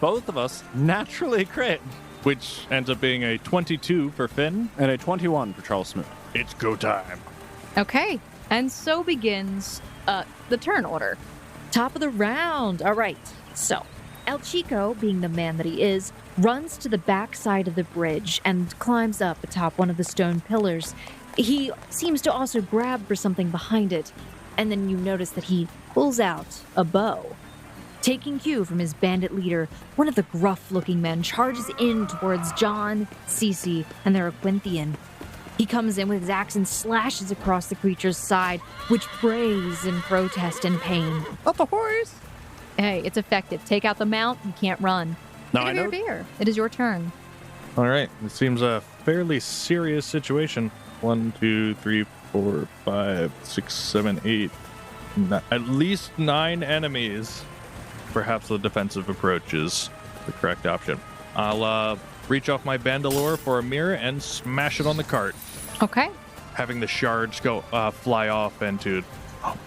Both of us naturally crit. Which ends up being a 22 for Finn. And a 21 for Charles Smoot. It's go time. Okay, and so begins the turn order. Top of the round. All right, so El Chico, being the man that he is, runs to the back side of the bridge and climbs up atop one of the stone pillars. He seems to also grab for something behind it, and then you notice that he pulls out a bow. Taking cue from his bandit leader, one of the gruff-looking men charges in towards John, Cece, and their Aquinthian. He comes in with his axe and slashes across the creature's side, which brays in protest and pain. Not the horse! Hey, it's effective. Take out the mount, you can't run. No, I know. Beer. It is your turn. All right. It seems a fairly serious situation. 1, 2, 3, 4, 5, 6, 7, 8. At least 9 enemies. Perhaps the defensive approach is the correct option. I'll reach off my bandolier for a mirror and smash it on the cart, Okay. having the shards go fly off and to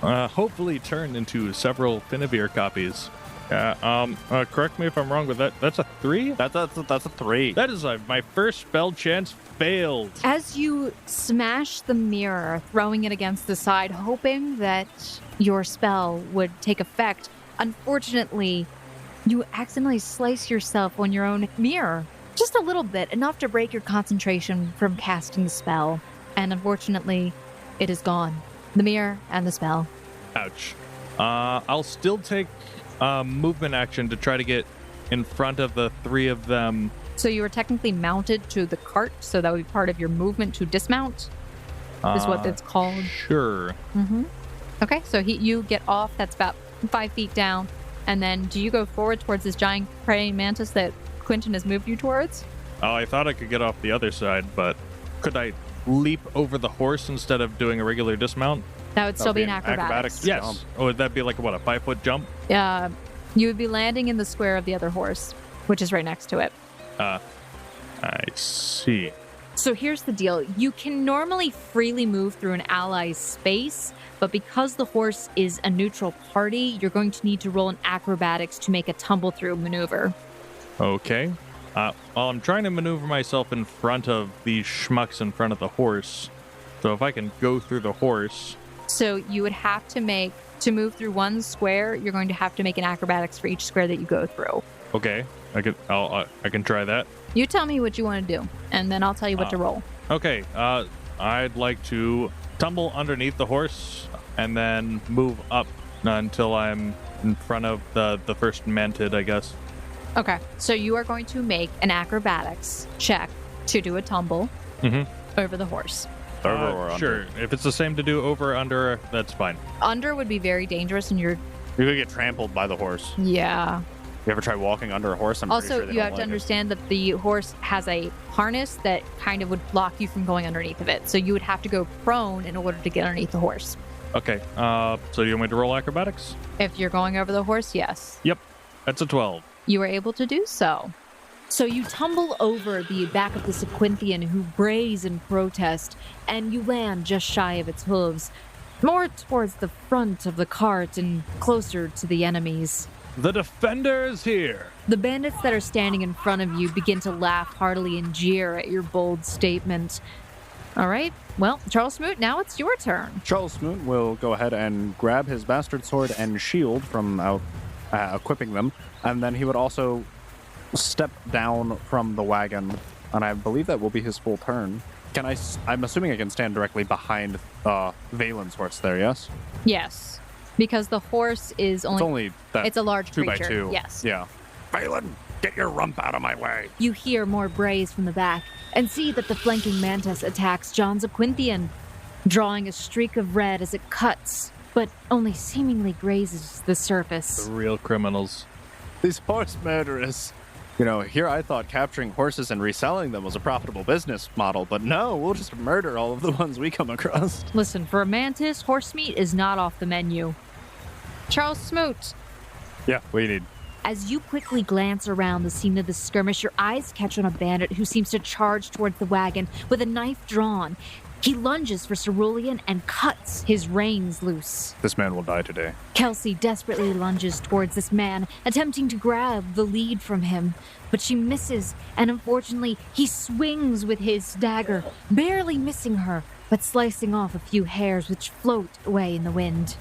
hopefully turn into several Finavir copies. Correct me if I'm wrong with that. That's a 3? That's a 3. That is my first spell chance failed. As you smash the mirror, throwing it against the side, hoping that your spell would take effect, unfortunately, you accidentally slice yourself on your own mirror. Just a little bit, enough to break your concentration from casting the spell. And unfortunately, it is gone. The mirror and the spell. Ouch. I'll still take movement action to try to get in front of the 3 of them. So you were technically mounted to the cart, so that would be part of your movement to dismount, is what it's called. Sure. Mm-hmm. Okay, so you get off. That's about 5 feet down. And then do you go forward towards this giant praying mantis that Quentin has moved you towards? Oh, I thought I could get off the other side, but could I leap over the horse instead of doing a regular dismount? That would still be an acrobatics. Yes. Jump. Oh, would that be like, what, a 5-foot jump? You would be landing in the square of the other horse, which is right next to it. I see. So here's the deal. You can normally freely move through an ally's space, but because the horse is a neutral party, you're going to need to roll an acrobatics to make a tumble-through maneuver. Okay. Well, I'm trying to maneuver myself in front of these schmucks in front of the horse. So if I can go through the horse... So you would have to move through one square, you're going to have to make an acrobatics for each square that you go through. Okay. I can try that. You tell me what you want to do, and then I'll tell you what to roll. Okay. I'd like to tumble underneath the horse and then move up until I'm in front of the first manted, I guess. Okay, so you are going to make an acrobatics check to do a tumble over the horse. Over or under? Sure. If it's the same to do over, under, that's fine. Under would be very dangerous, and You're gonna get trampled by the horse. yeah. You ever try walking under a horse? I'm pretty Also, sure they you don't have to like it. understand that the horse has a harness that kind of would block you from going underneath of it. So you would have to go prone in order to get underneath the horse. Okay. So you want me to roll acrobatics? If you're going over the horse, yes. Yep. That's a 12. You were able to do so. So you tumble over the back of the Sequinthian, who brays in protest, and you land just shy of its hooves, more towards the front of the cart and closer to the enemies. The defender is here. The bandits that are standing in front of you begin to laugh heartily and jeer at your bold statement. All right, well, Charles Smoot, now it's your turn. Charles Smoot will go ahead and grab his bastard sword and shield from out, equipping them, and then he would also step down from the wagon, and I believe that will be his full turn. I'm assuming I can stand directly behind Valen's horse there, yes? Yes, because the horse is It's a large 2 by creature. 2. Yes. Yeah. Valen, get your rump out of my way. You hear more brays from the back and see that the flanking mantis attacks John's Aquinthian, drawing a streak of red as it cuts, but only seemingly grazes the surface. The real criminals. These horse murderers. You know, here I thought capturing horses and reselling them was a profitable business model, but no, we'll just murder all of the ones we come across. Listen, for a mantis, horse meat is not off the menu. Charles Smoot, Yeah, what do you need? as you quickly glance around the scene of the skirmish, your eyes catch on a bandit who seems to charge towards the wagon with a knife drawn. He lunges for Cerulean and cuts his reins loose. This man will die today. Kelsey desperately lunges towards this man, attempting to grab the lead from him, but she misses, and unfortunately, he swings with his dagger, barely missing her, but slicing off a few hairs which float away in the wind.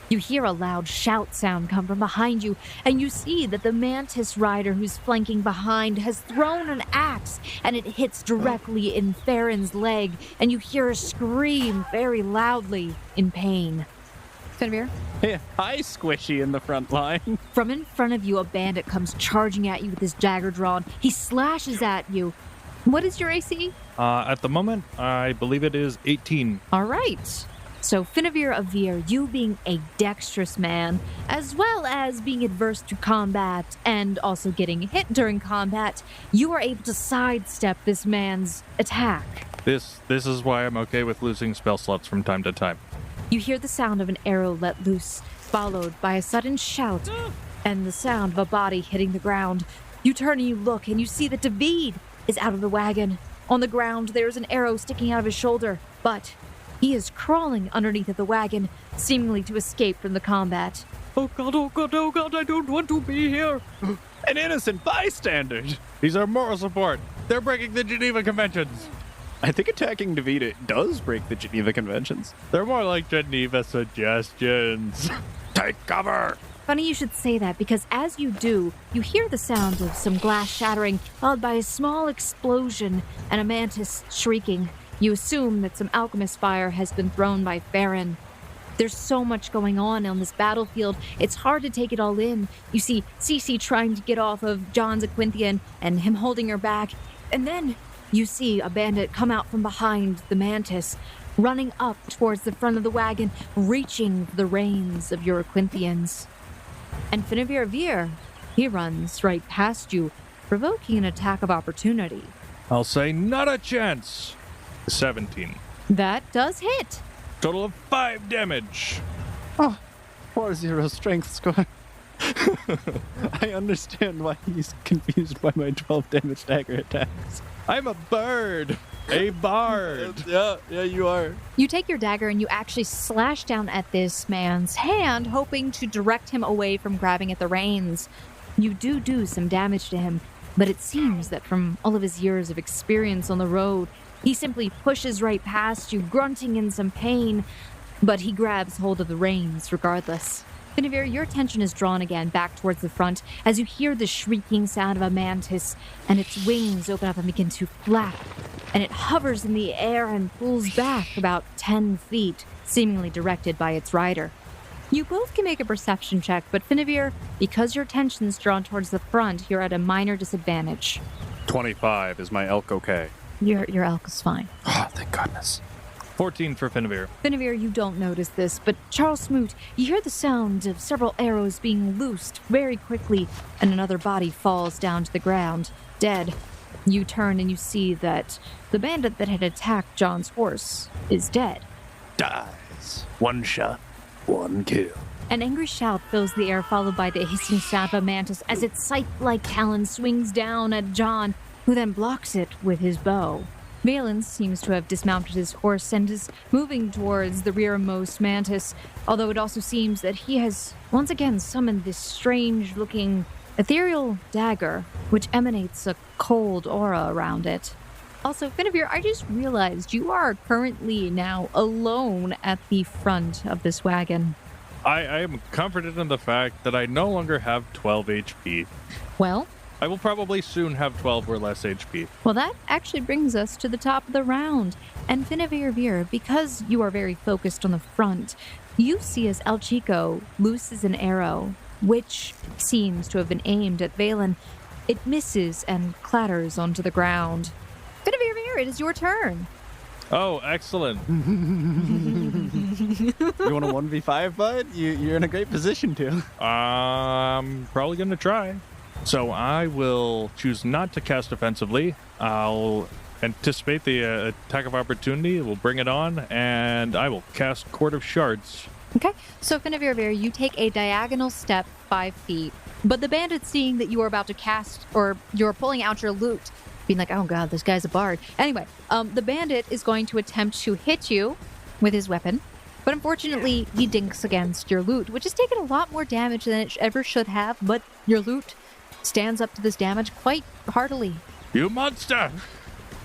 You hear a loud shout sound come from behind you, and you see that the mantis rider who's flanking behind has thrown an axe, and it hits directly in Farron's leg, and you hear her scream very loudly in pain. Finavir? Hey, hi, Squishy in the front line. From in front of you, a bandit comes charging at you with his dagger drawn. He slashes at you. What is your AC? At the moment, I believe it is 18. All right. So, Finavir Avir, you being a dexterous man, as well as being adverse to combat and also getting hit during combat, you are able to sidestep this man's attack. This is why I'm okay with losing spell slots from time to time. You hear the sound of an arrow let loose, followed by a sudden shout, and the sound of a body hitting the ground. You turn and you look, and you see that David is out of the wagon. On the ground, there is an arrow sticking out of his shoulder, but he is crawling underneath of the wagon, seemingly to escape from the combat. Oh god, I don't want to be here. An innocent bystander. These are moral support. They're breaking the Geneva Conventions. I think attacking David does break the Geneva Conventions. They're more like Geneva suggestions. Take cover! Funny you should say that, because as you do, you hear the sound of some glass shattering, followed by a small explosion and a mantis shrieking. You assume that some alchemist fire has been thrown by Farron. There's so much going on this battlefield, it's hard to take it all in. You see Cece trying to get off of John's Aquinthian and him holding her back, and then you see a bandit come out from behind the mantis, running up towards the front of the wagon, reaching the reins of your Aquinthians. And Finavir Avir, he runs right past you, provoking an attack of opportunity. I'll say not a chance. 17. That does hit. Total of 5 damage. Oh, 4-0 strength score. I understand why he's confused by my 12 damage dagger attacks. I'm a bird. A bard. Yeah, you are. You take your dagger and you actually slash down at this man's hand, hoping to direct him away from grabbing at the reins. You do some damage to him, but it seems that from all of his years of experience on the road, he simply pushes right past you, grunting in some pain, but he grabs hold of the reins regardless. Finavir, your attention is drawn again back towards the front as you hear the shrieking sound of a mantis, and its wings open up and begin to flap, and it hovers in the air and pulls back about 10 feet, seemingly directed by its rider. You both can make a perception check, but Finavir, because your attention is drawn towards the front, you're at a minor disadvantage. 25 is my elk okay. Your elk is fine. Oh, thank goodness. 14 for Finavir. Finavir, you don't notice this, but Charles Smoot, you hear the sound of several arrows being loosed very quickly, and another body falls down to the ground, dead. You turn and you see that the bandit that had attacked John's horse is dead. Dies. One shot, one kill. An angry shout fills the air, followed by the hissing sound of a mantis as its scythe-like talon swings down at John, who then blocks it with his bow. Valens seems to have dismounted his horse and is moving towards the rearmost mantis, although it also seems that he has once again summoned this strange-looking ethereal dagger, which emanates a cold aura around it. Also, Finavir, I just realized you are currently now alone at the front of this wagon. I am comforted in the fact that I no longer have 12 HP. Well, I will probably soon have 12 or less HP. Well, that actually brings us to the top of the round. And Finavir Vir, because you are very focused on the front, you see as El Chico looses an arrow, which seems to have been aimed at Valen. It misses and clatters onto the ground. Finavir Vir, it is your turn. Oh, excellent. You want a 1v5, bud? You're in a great position to. I'm probably going to try. So I will choose not to cast offensively. I'll anticipate the attack of opportunity. We'll bring it on, and I will cast Court of Shards. Okay, so Finavir Vir, you take a diagonal step 5 feet, but the bandit, seeing that you are about to cast, or you're pulling out your loot, being like, oh god, this guy's a bard. Anyway, the bandit is going to attempt to hit you with his weapon, but unfortunately, he dinks against your loot, which has taken a lot more damage than it ever should have, but your loot stands up to this damage quite heartily. You monster!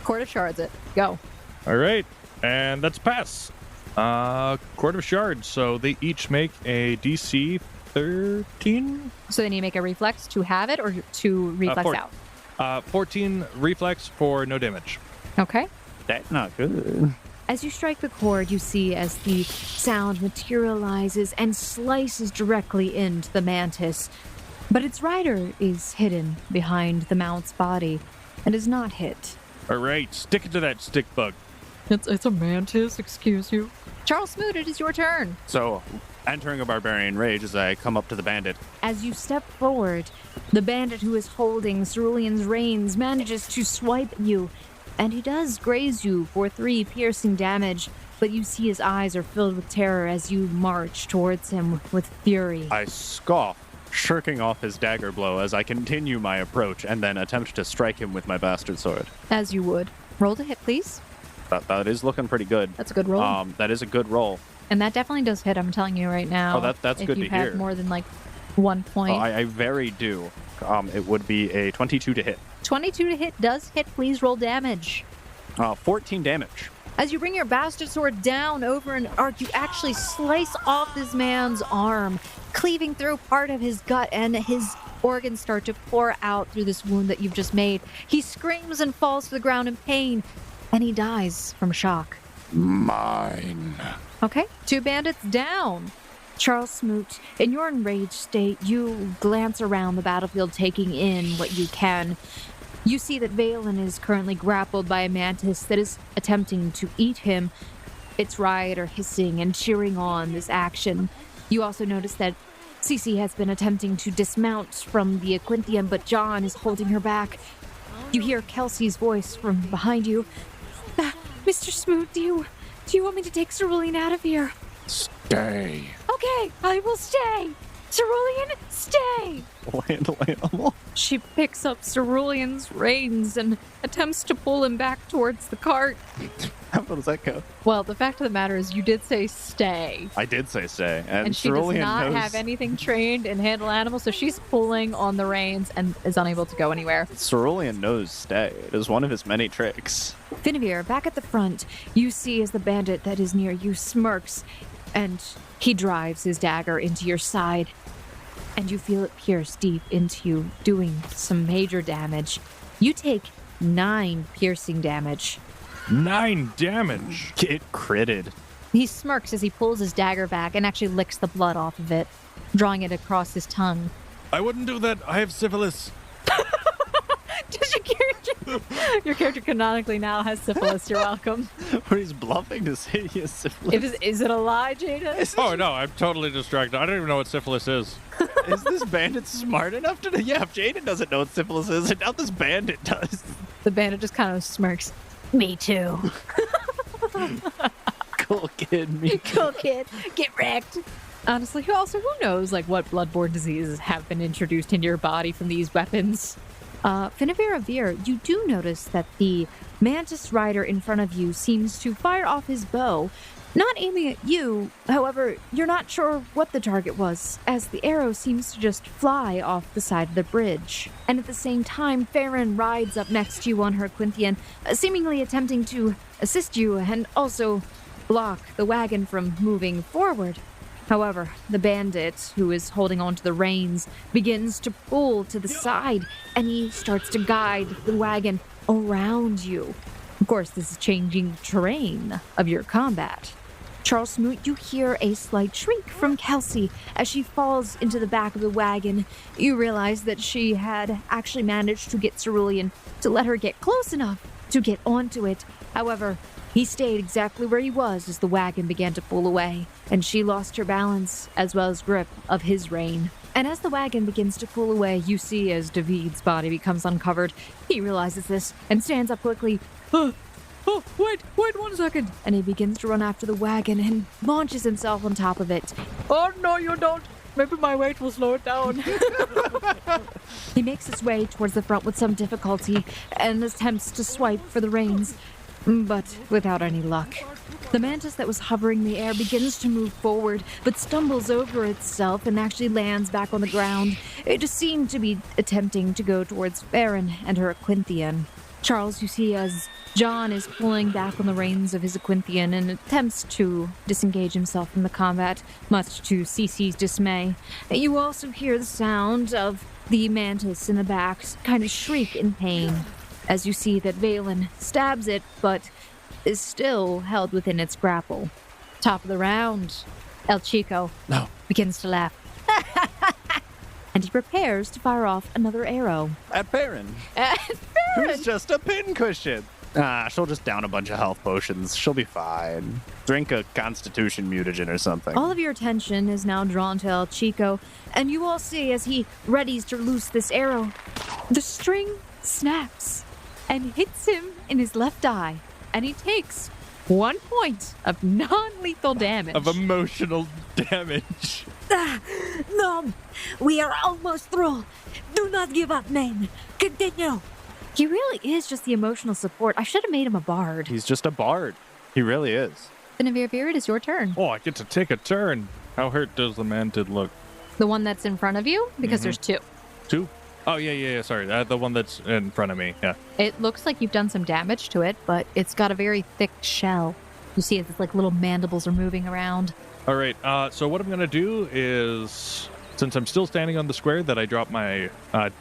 Court of Shards it. Go. All right, and that's pass. Court of Shards, so they each make a DC 13? So they need to make a reflex to have it or to reflex out? 14 reflex for no damage. Okay. That's not good. As you strike the cord, you see as the sound materializes and slices directly into the mantis. But its rider is hidden behind the mount's body and is not hit. All right, stick it to that stick bug. It's a mantis, excuse you. Charles Smoot, it is your turn. So, entering a barbarian rage as I come up to the bandit. As you step forward, the bandit who is holding Cerulean's reins manages to swipe at you, and he does graze you for 3 piercing damage, but you see his eyes are filled with terror as you march towards him with fury. I scoff, shirking off his dagger blow as I continue my approach and then attempt to strike him with my bastard sword. As you would. Roll to hit, please. That is looking pretty good. That's a good roll. That is a good roll. And that definitely does hit, I'm telling you right now. Oh, that's good to If you hear. have more than, 1 point. Oh, I very do. It would be a 22 to hit. 22 to hit does hit. Please roll damage. 14 damage. As you bring your bastard sword down over an arc, you actually slice off this man's arm, cleaving through part of his gut, and his organs start to pour out through this wound that you've just made. He screams and falls to the ground in pain, and he dies from shock. Mine. Okay, 2 bandits down. Charles Smoot, in your enraged state, you glance around the battlefield, taking in what you can. You see that Valen is currently grappled by a mantis that is attempting to eat him, its rider hissing and cheering on this action. You also notice that Cece has been attempting to dismount from the Aquinthian, but John is holding her back. You hear Kelsey's voice from behind you. Mr. Smoot, do you want me to take Cerulean out of here? Stay. Okay, I will stay. Cerulean, stay. Land animal. She picks up Cerulean's reins and attempts to pull him back towards the cart. How does that go? Well, the fact of the matter is you did say stay. I did say stay. And she Cerulean does not knows... have anything trained in handle animals, so she's pulling on the reins and is unable to go anywhere. Cerulean knows stay. It is one of his many tricks. Finnevier, back at the front, you see as the bandit that is near you smirks, and he drives his dagger into your side, and you feel it pierce deep into you, doing some major damage. You take 9 piercing damage. 9 damage. It critted. He smirks as he pulls his dagger back and actually licks the blood off of it, drawing it across his tongue. I wouldn't do that. I have syphilis. Does your character canonically now has syphilis? You're welcome. When he's bluffing to say he has syphilis. Is it a lie, Jada? Oh, no, I'm totally distracted. I don't even know what syphilis is. Is this bandit smart enough to know? Yeah, if Jaden doesn't know what syphilis is, and now this bandit does. The bandit just kind of smirks. Me too. Cool kid, me. Cool kid. Get wrecked. Honestly, who knows what bloodborne diseases have been introduced into your body from these weapons? Finnevier Avir, you do notice that the mantis rider in front of you seems to fire off his bow, not aiming at you. However, you're not sure what the target was, as the arrow seems to just fly off the side of the bridge. And at the same time, Farron rides up next to you on her Quinthian, seemingly attempting to assist you and also block the wagon from moving forward. However, the bandit, who is holding onto the reins, begins to pull to the side, and he starts to guide the wagon around you. Of course, this is changing the terrain of your combat. Charles Smoot, you hear a slight shriek from Kelsey as she falls into the back of the wagon. You realize that she had actually managed to get Cerulean to let her get close enough to get onto it. However, he stayed exactly where he was as the wagon began to pull away, and she lost her balance as well as grip of his rein. And as the wagon begins to pull away, you see as David's body becomes uncovered. He realizes this and stands up quickly. Wait 1 second. And he begins to run after the wagon and launches himself on top of it. Oh, no, you don't. Maybe my weight will slow it down. He makes his way towards the front with some difficulty and attempts to swipe for the reins, but without any luck. The mantis that was hovering in the air begins to move forward, but stumbles over itself and actually lands back on the ground. It just seemed to be attempting to go towards Farron and her Aquinthian. Charles, you see as John is pulling back on the reins of his Aquinthian and attempts to disengage himself from the combat, much to Cece's dismay. You also hear the sound of the mantis in the back kind of shriek in pain, as you see that Valen stabs it, but is still held within its grapple. Top of the round, El Chico begins to laugh. And he prepares to fire off another arrow. At Farron. Who's just a pincushion. She'll just down a bunch of health potions. She'll be fine. Drink a constitution mutagen or something. All of your attention is now drawn to El Chico, and you all see as he readies to loose this arrow, the string snaps and hits him in his left eye, and he takes 1 point of non-lethal damage. Of emotional damage. No, we are almost through. Do not give up, men. Continue. He really is just the emotional support. I should have made him a bard. He's just a bard. He really is. Benavir, it is your turn. Oh, I get to take a turn. How hurt does the mantid look? The one that's in front of you? Because there's two. Two? Oh, yeah, sorry. The one that's in front of me, yeah. It looks like you've done some damage to it, but it's got a very thick shell. You see it's like little mandibles are moving around. All right, so what I'm going to do is, since I'm still standing on the square that I dropped my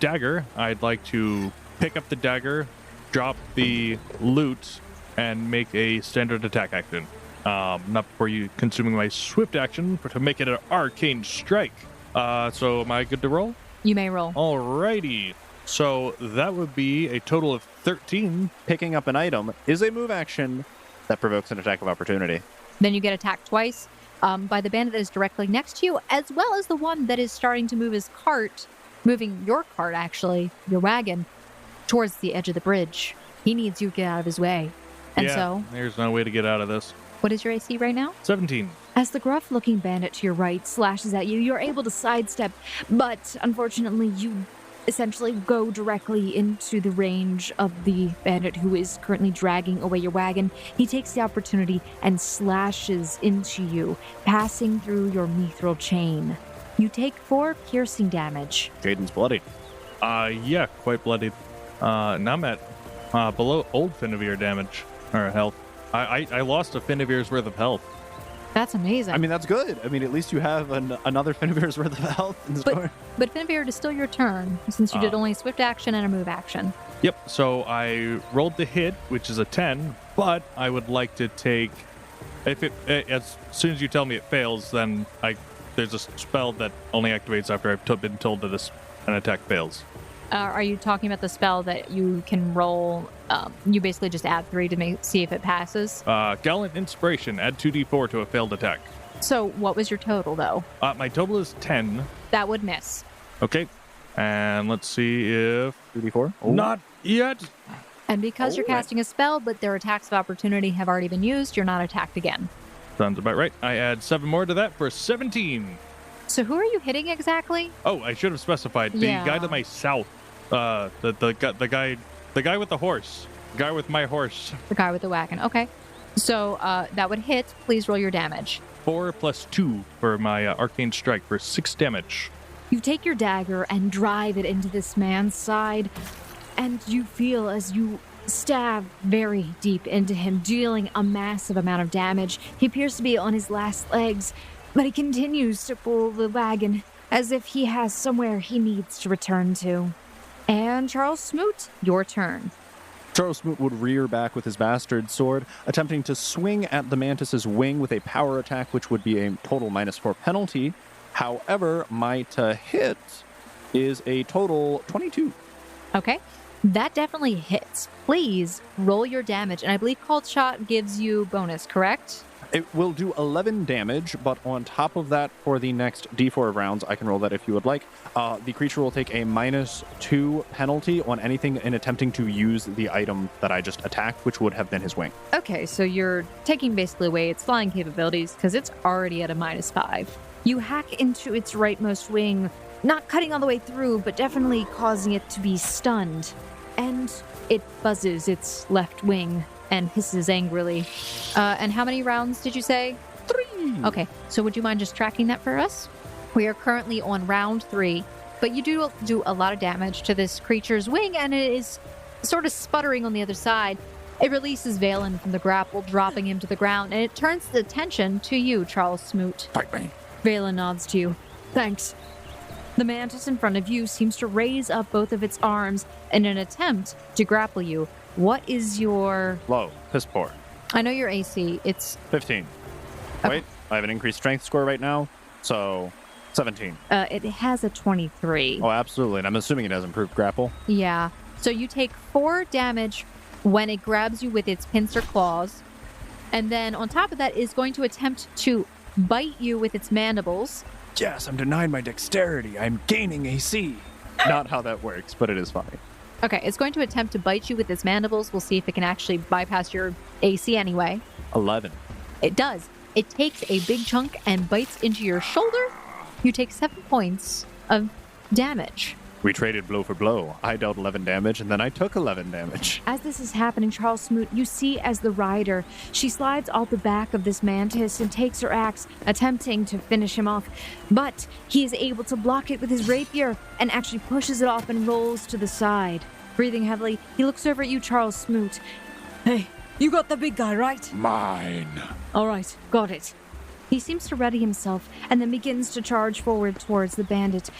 dagger, I'd like to pick up the dagger, drop the loot, and make a standard attack action. Not before you consuming my swift action to make it an arcane strike. So am I good to roll? You may roll. Alrighty. So that would be a total of 13. Picking up an item is a move action that provokes an attack of opportunity. Then you get attacked twice by the bandit that is directly next to you, as well as the one that is starting to move his cart, moving your cart actually, your wagon, towards the edge of the bridge. He needs you to get out of his way. And so, there's no way to get out of this. What is your AC right now? 17. As the gruff-looking bandit to your right slashes at you, you're able to sidestep, but unfortunately you essentially go directly into the range of the bandit who is currently dragging away your wagon. He takes the opportunity and slashes into you, passing through your mithril chain. You take 4 piercing damage. Jaden's bloodied. Yeah, quite bloodied. Now I'm at below old Finavir damage, or health. I lost a Finavir's worth of health. That's amazing. I mean, that's good. I mean, at least you have another Finavir's worth of health in the store. But Finavir, it is still your turn, since you did only a swift action and a move action. Yep, so I rolled the hit, which is a 10, but I would like to take... as soon as you tell me it fails, then there's a spell that only activates after I've been told that an attack fails. Are you talking about the spell that you can roll? You basically just add 3 to see if it passes? Gallant Inspiration, add 2d4 to a failed attack. So what was your total, though? My total is 10. That would miss. Okay, and let's see if... 2d4? Oh. Not yet! And because you're casting a spell, but their attacks of opportunity have already been used, you're not attacked again. Sounds about right. I add 7 more to that for 17. So who are you hitting exactly? Oh, I should have specified. The guy to my south. The guy with the horse. The guy with my horse. The guy with the wagon. Okay. So that would hit. Please roll your damage. 4 plus 2 for my arcane strike for 6 damage. You take your dagger and drive it into this man's side, and you feel as you stab very deep into him, dealing a massive amount of damage. He appears to be on his last legs, but he continues to pull the wagon as if he has somewhere he needs to return to. And Charles Smoot, your turn. Charles Smoot would rear back with his bastard sword, attempting to swing at the mantis's wing with a power attack, which would be a total -4 penalty. However, my to hit is a total 22. Okay. That definitely hits. Please roll your damage. And I believe Cold Shot gives you bonus, correct? It will do 11 damage, but on top of that, for the next d4 rounds, I can roll that if you would like. The creature will take a -2 penalty on anything in attempting to use the item that I just attacked, which would have been his wing. Okay, so you're taking basically away its flying capabilities because it's already at a -5. You hack into its rightmost wing, not cutting all the way through, but definitely causing it to be stunned. And it buzzes its left wing and hisses angrily. And how many rounds did you say? 3. Okay, so would you mind just tracking that for us? We are currently on round 3, but you do a lot of damage to this creature's wing, and it is sort of sputtering on the other side. It releases Valen from the grapple, dropping him to the ground, and it turns the attention to you, Charles Smoot. Fight me. Valen nods to you. Thanks. The mantis in front of you seems to raise up both of its arms in an attempt to grapple you. What is your... Low. Piss poor. I know your AC. It's... 15. Okay. Wait, I have an increased strength score right now, so 17. It has a 23. Oh, absolutely. And I'm assuming it has improved grapple. Yeah. So you take 4 damage when it grabs you with its pincer claws. And then on top of that is going to attempt to bite you with its mandibles. Yes, I'm denied my dexterity. I'm gaining AC. Not how that works, but it is funny. Okay, it's going to attempt to bite you with its mandibles. We'll see if it can actually bypass your AC anyway. 11. It does. It takes a big chunk and bites into your shoulder. You take 7 points of damage. We traded blow for blow. I dealt 11 damage, and then I took 11 damage. As this is happening, Charles Smoot, you see as the rider, she slides off the back of this mantis and takes her axe, attempting to finish him off. But he is able to block it with his rapier and actually pushes it off and rolls to the side. Breathing heavily, he looks over at you, Charles Smoot. Hey, you got the big guy, right? Mine. All right, got it. He seems to ready himself and then begins to charge forward towards the bandit.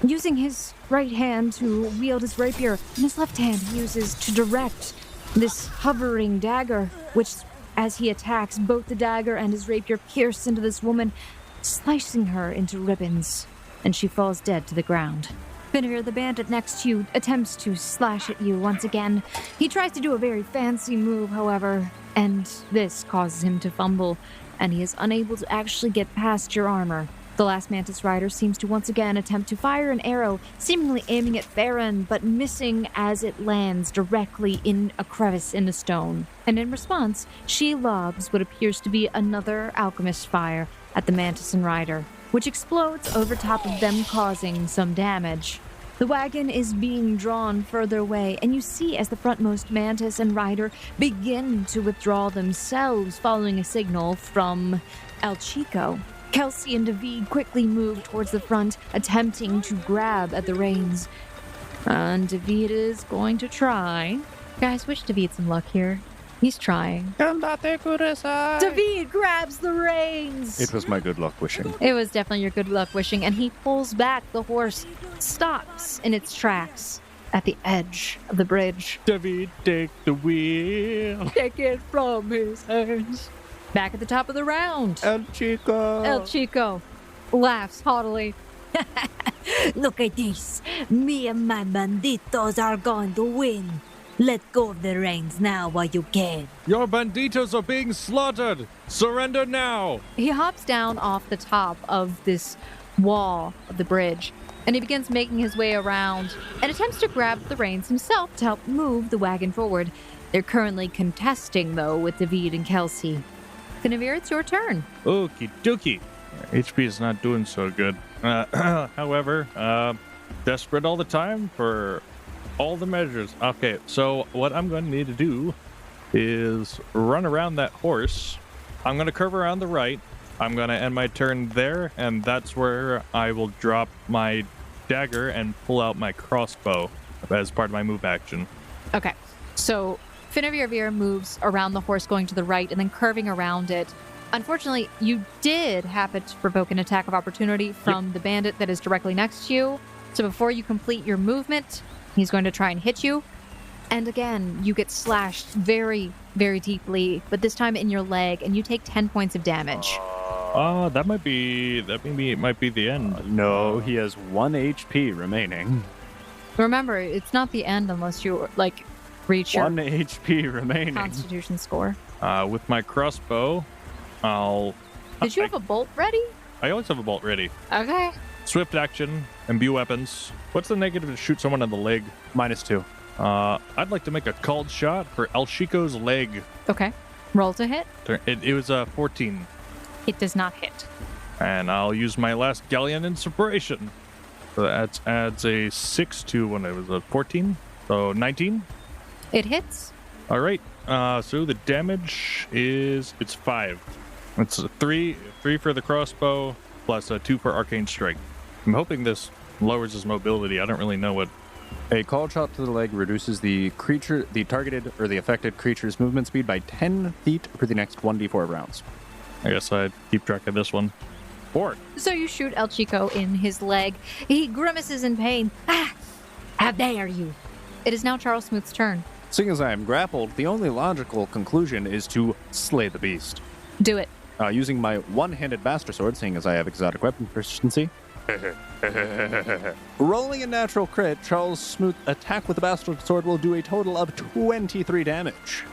Using his right hand to wield his rapier, and his left hand he uses to direct this hovering dagger, which, as he attacks, both the dagger and his rapier pierce into this woman, slicing her into ribbons, and she falls dead to the ground. Finnegar, the bandit next to you, attempts to slash at you once again. He tries to do a very fancy move, however, and this causes him to fumble, and he is unable to actually get past your armor. The last mantis rider seems to once again attempt to fire an arrow, seemingly aiming at Farron, but missing as it lands directly in a crevice in the stone. And in response, she lobs what appears to be another alchemist fire at the mantis and rider, which explodes over top of them, causing some damage. The wagon is being drawn further away, and you see as the frontmost mantis and rider begin to withdraw themselves following a signal from El Chico. Kelsey and David quickly move towards the front, attempting to grab at the reins. And David is going to try. Guys, wish David some luck here. He's trying. David grabs the reins! It was my good luck wishing. It was definitely your good luck wishing, and he pulls back. The horse stops in its tracks at the edge of the bridge. David, take the wheel. Take it from his hands. Back at the top of the round. El Chico Laughs haughtily. Look at this. Me and my banditos are going to win. Let go of the reins now while you can. Your banditos are being slaughtered. Surrender now. He hops down off the top of this wall of the bridge, and he begins making his way around and attempts to grab the reins himself to help move the wagon forward. They're currently contesting, though, with David and Kelsey. Guinevere, it's your turn. Okie dokie. HP is not doing so good. However, desperate all the time for all the measures. Okay, so what I'm going to need to do is run around that horse. I'm going to curve around the right. I'm going to end my turn there, and that's where I will drop my dagger and pull out my crossbow as part of my move action. Okay, so Finavir moves around the horse going to the right and then curving around it. Unfortunately, you did happen to provoke an attack of opportunity from the bandit that is directly next to you. So before you complete your movement, he's going to try and hit you. And again, you get slashed very, very deeply, but this time in your leg, and you take 10 points of damage. That might be the end. No, he has 1 HP remaining. Remember, it's not the end unless you, reach your 1 HP remaining. Constitution score. With my crossbow, Did you have a bolt ready? I always have a bolt ready. Okay. Swift action, imbue weapons. What's the negative to shoot someone in the leg? -2. I'd like to make a called shot for El Chico's leg. Okay. Roll to hit. It was a 14. It does not hit. And I'll use my last Galleon Inspiration. So that adds a 6 to when it was a 14. So 19. It hits. All right. So the damage it's 5. It's a 3 for the crossbow plus a 2 for arcane strike. I'm hoping this lowers his mobility. I don't really know what. A call shot to the leg reduces the targeted or the affected creature's movement speed by 10 feet for the next 1d4 rounds. I guess I'd keep track of this one. 4. So you shoot El Chico in his leg. He grimaces in pain. How dare you? It is now Charles Smoot's turn. Seeing as I am grappled, the only logical conclusion is to slay the beast. Do it. Using my one-handed bastard sword, seeing as I have exotic weapon proficiency. Rolling a natural crit, Charles Smoot attack with the bastard sword will do a total of 23 damage.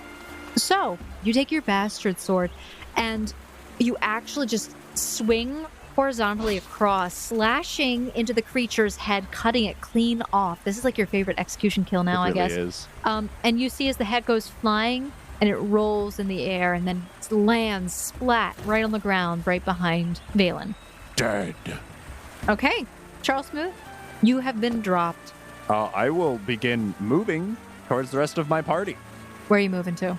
So you take your bastard sword and you actually just swing horizontally across, slashing into the creature's head, cutting it clean off. This is like your favorite execution kill now, It really I guess. is. And you see as the head goes flying and it rolls in the air and then lands splat right on the ground right behind Valen. Dead. Okay, Charles Smoot, you have been dropped. I will begin moving towards the rest of my party. Where are you moving to?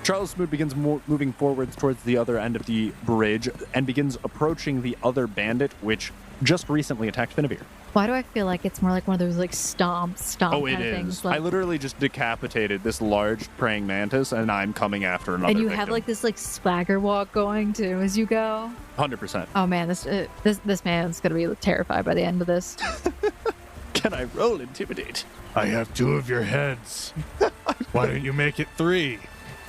Charles Smoot begins moving forwards towards the other end of the bridge and begins approaching the other bandit, which just recently attacked Finnevere. Why do I feel like it's more like one of those like stomp Oh, kind it of things? is. Like, I literally just decapitated this large praying mantis, and I'm coming after another and you victim. have like this like swagger walk going too as you go. 100%. Oh man, this man's gonna be terrified by the end of this. Can I roll intimidate? I have 2 of your heads. Why don't you make it 3?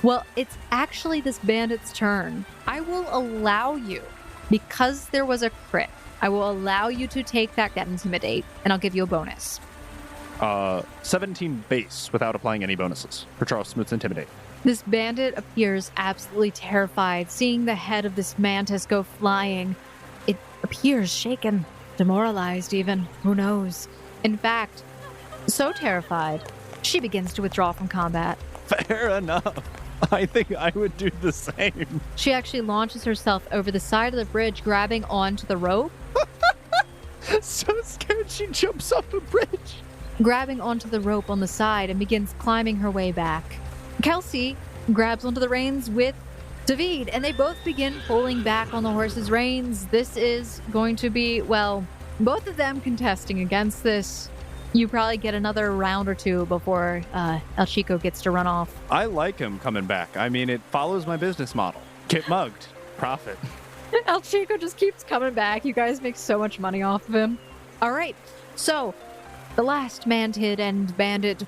Well, it's actually this bandit's turn. I will allow you, because there was a crit, I will allow you to take that intimidate, and I'll give you a bonus. 17 base without applying any bonuses for Charles Smoot's intimidate. This bandit appears absolutely terrified, seeing the head of this mantis go flying. It appears shaken, demoralized even, who knows. In fact, so terrified, she begins to withdraw from combat. Fair enough. I think I would do the same. She actually launches herself over the side of the bridge, grabbing onto the rope. So scared she jumps off the bridge. Grabbing onto the rope on the side and begins climbing her way back. Kelsey grabs onto the reins with David, and they both begin pulling back on the horse's reins. This is going to be, well, both of them contesting against this. You probably get another round or two before El Chico gets to run off. I like him coming back. I mean, it follows my business model. Get mugged. Profit. El Chico just keeps coming back. You guys make so much money off of him. All right, so the last mantid and bandit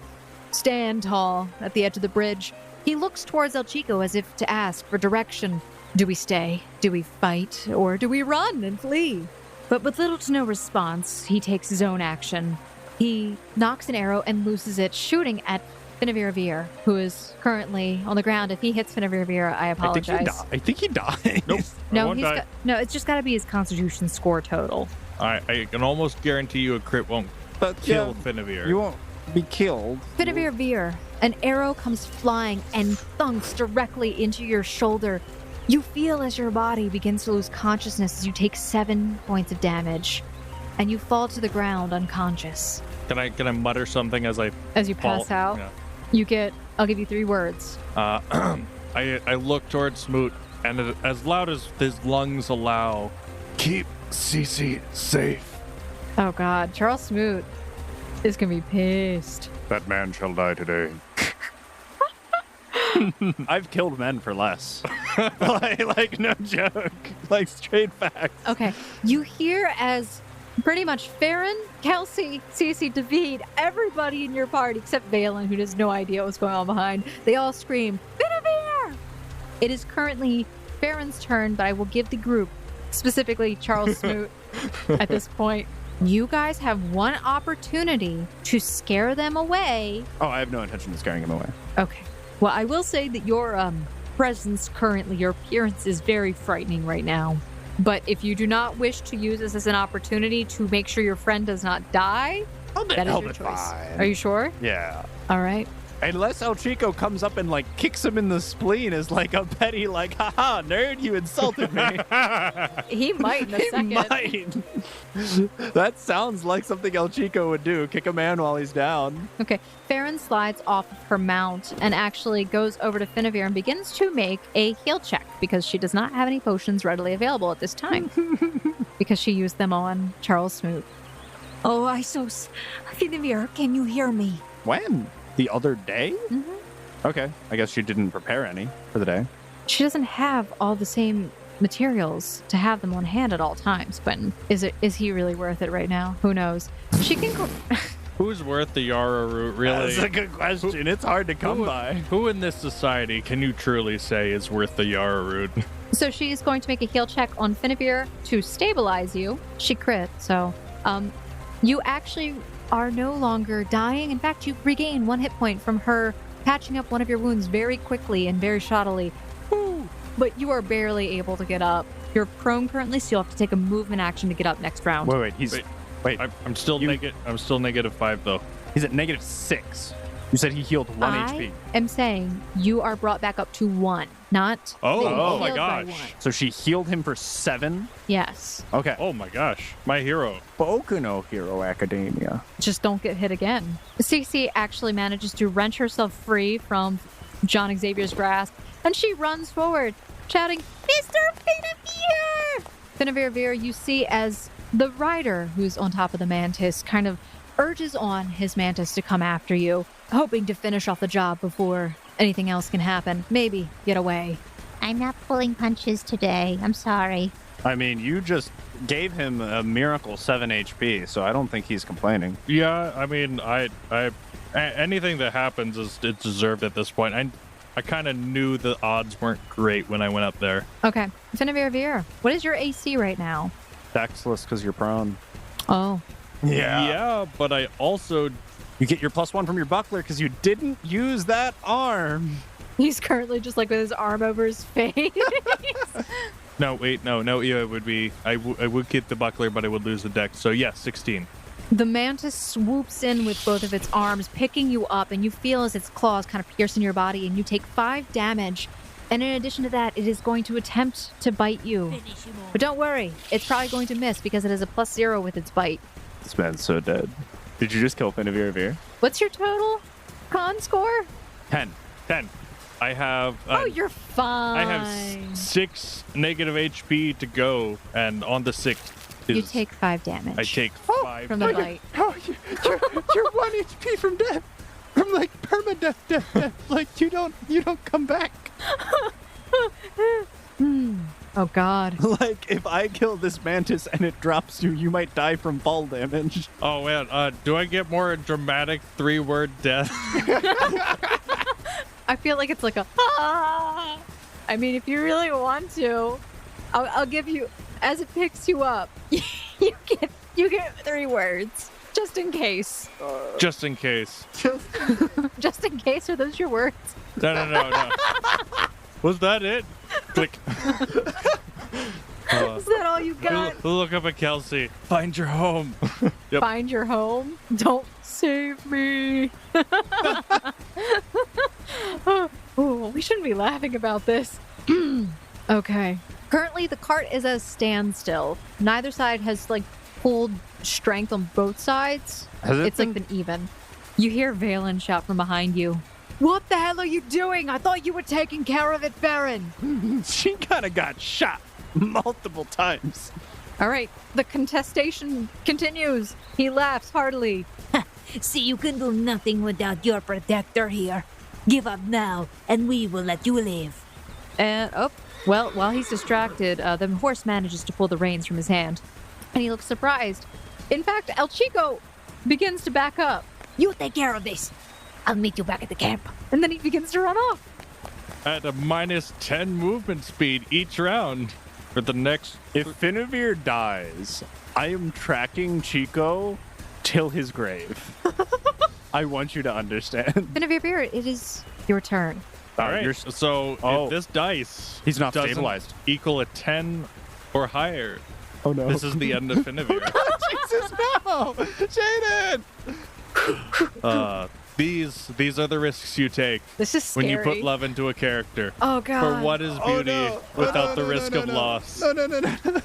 stand tall at the edge of the bridge. He looks towards El Chico as if to ask for direction. Do we stay? Do we fight? Or do we run and flee? But with little to no response, he takes his own action. He knocks an arrow and looses it, shooting at Finnevere, who is currently on the ground. If he hits Finnevere, I apologize. I think he dies. Nope. No, it's just got to be his Constitution score total. I can almost guarantee you a crit won't kill Finnevere. You won't be killed. Finnevere, an arrow comes flying and thunks directly into your shoulder. You feel as your body begins to lose consciousness as you take 7 points of damage, and you fall to the ground unconscious. Can I mutter something as you pass out? Yeah. I'll give you 3 words. I look towards Smoot, and as loud as his lungs allow, keep Cece safe. Oh God, Charles Smoot is gonna be pissed. That man shall die today. I've killed men for less. like no joke. Like straight facts. Okay, you hear as pretty much Farron, Kelsey, Cece, David, everybody in your party except Valen, who has no idea what's going on behind, they all scream, Finnevere! It is currently Farron's turn, but I will give the group, specifically Charles Smoot, at this point. You guys have one opportunity to scare them away. Oh, I have no intention of scaring him away. Okay. Well, I will say that your presence currently, your appearance is very frightening right now. But if you do not wish to use this as an opportunity to make sure your friend does not die, that is your choice. Fine. Are you sure? Yeah. All right. Unless El Chico comes up and like kicks him in the spleen as like a petty like, haha, nerd, you insulted me. He might in a second. Might. That sounds like something El Chico would do. Kick a man while he's down. Okay, Farron slides off of her mount and actually goes over to Finavir and begins to make a heal check because she does not have any potions readily available at this time because she used them on Charles Smoot. Oh, Isos. Finavir, can you hear me? When? The other day? Mm-hmm. Okay, I guess she didn't prepare any for the day. She doesn't have all the same materials to have them on hand at all times, but is he really worth it right now? Who knows? She can go... Who's worth the Yara root, really? That's a good question. It's hard to come by. Who in this society can you truly say is worth the Yara root? So she's going to make a heal check on Finavir to stabilize you. She crit, so you actually are no longer dying. In fact, you regain 1 hit point from her patching up one of your wounds very quickly and very shoddily. Woo! But you are barely able to get up. You're prone currently, so you'll have to take a movement action to get up next round. Wait. I'm still -5 though. He's at -6. You said he healed 1 HP. I'm saying you are brought back up to 1, not... Oh my healed by gosh. 1. So she healed him for 7? Yes. Okay. Oh my gosh. My hero. Boku no Hero Academia. Just don't get hit again. Cece actually manages to wrench herself free from John Xavier's grasp, and she runs forward, shouting, Mr. Finavir! Finavir Veer, you see as the rider who's on top of the mantis kind of urges on his mantis to come after you, hoping to finish off the job before anything else can happen. Maybe get away. I'm not pulling punches today. I'm sorry. I mean, you just gave him a miracle 7 HP, so I don't think he's complaining. Yeah, I mean, anything that happens it's deserved at this point. I kind of knew the odds weren't great when I went up there. Okay. Finavir Veer, what is your AC right now? Dexless because you're prone. Oh. Yeah, but I also... You get your +1 from your buckler because you didn't use that arm. He's currently just like with his arm over his face. No, wait, no, yeah, it would be... I would keep the buckler, but I would lose the dex. So yeah, 16. The mantis swoops in with both of its arms, picking you up, and you feel as its claws kind of pierce in your body, and you take 5 damage. And in addition to that, it is going to attempt to bite you. But don't worry, it's probably going to miss because it has a +0 with its bite. This man's so dead. Did you just kill Finavir Veer? What's your total con score? 10. I have... Oh, you're fine. I have 6 negative HP to go, and on the 6th is... You take 5 damage. I take 5 from the bite. Oh, you're 1 HP from death. From like permadeath death. Like you don't come back. Oh God. Like if I kill this mantis and it drops you, you might die from fall damage. Oh man, do I get more dramatic 3-word death? I feel like it's like a ah. I mean, if you really want to, I'll give you, as it picks you up, you get 3 words. Just in case. Just in case. Just in case, are those your words? No. Was that it? Click. Is that all you got? Look up at Kelsey. Find your home. Yep. Find your home? Don't save me. Oh, we shouldn't be laughing about this. Okay. Currently, the cart is at a standstill. Neither side has, like, pulled strength on both sides. It's like been even. You hear Valen shout from behind you. What the hell are you doing? I thought you were taking care of it, Baron. She kind of got shot multiple times. All right, the contestation continues. He laughs heartily. See, you can do nothing without your protector here. Give up now, and we will let you live. And, well, while he's distracted, the horse manages to pull the reins from his hand. And he looks surprised. In fact, El Chico begins to back up. You take care of this. I'll meet you back at the camp. And then he begins to run off. At a -10 movement speed each round for the next... If Finavir dies, I am tracking Chico till his grave. I want you to understand. Finavir, it is your turn. All right, so if this dice he's not doesn't stabilized. equal a 10 or higher, oh no, this is the end of Finavir. Jesus, no! Jaden! These are the risks you take This is scary. when you put love into a character. Oh, God. For what is beauty without the risk of loss? No.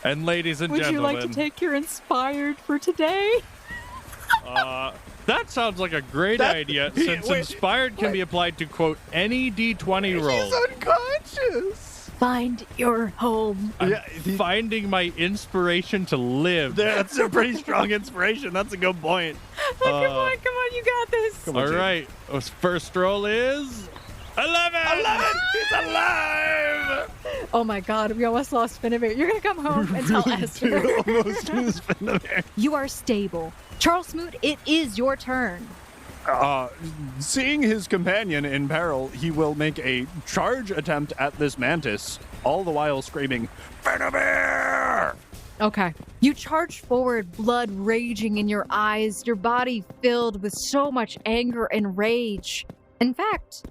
And ladies and Would you gentlemen, like to take your inspired for today? that sounds like a great idea, since inspired can be applied to, quote, any D20 roll. He's unconscious. Find your home. I'm finding my inspiration to live. That's a pretty strong inspiration. That's a good point. Come on, you got this. All right. First roll is 11. 11! He's alive! Oh my God, we almost lost Finnever. You're gonna come home and tell Esther. Almost lose Finnever. You are stable. Charles Smoot, it is your turn. Seeing his companion in peril, he will make a charge attempt at this mantis, all the while screaming, Finnever! Okay. You charge forward, blood raging in your eyes, your body filled with so much anger and rage. In fact,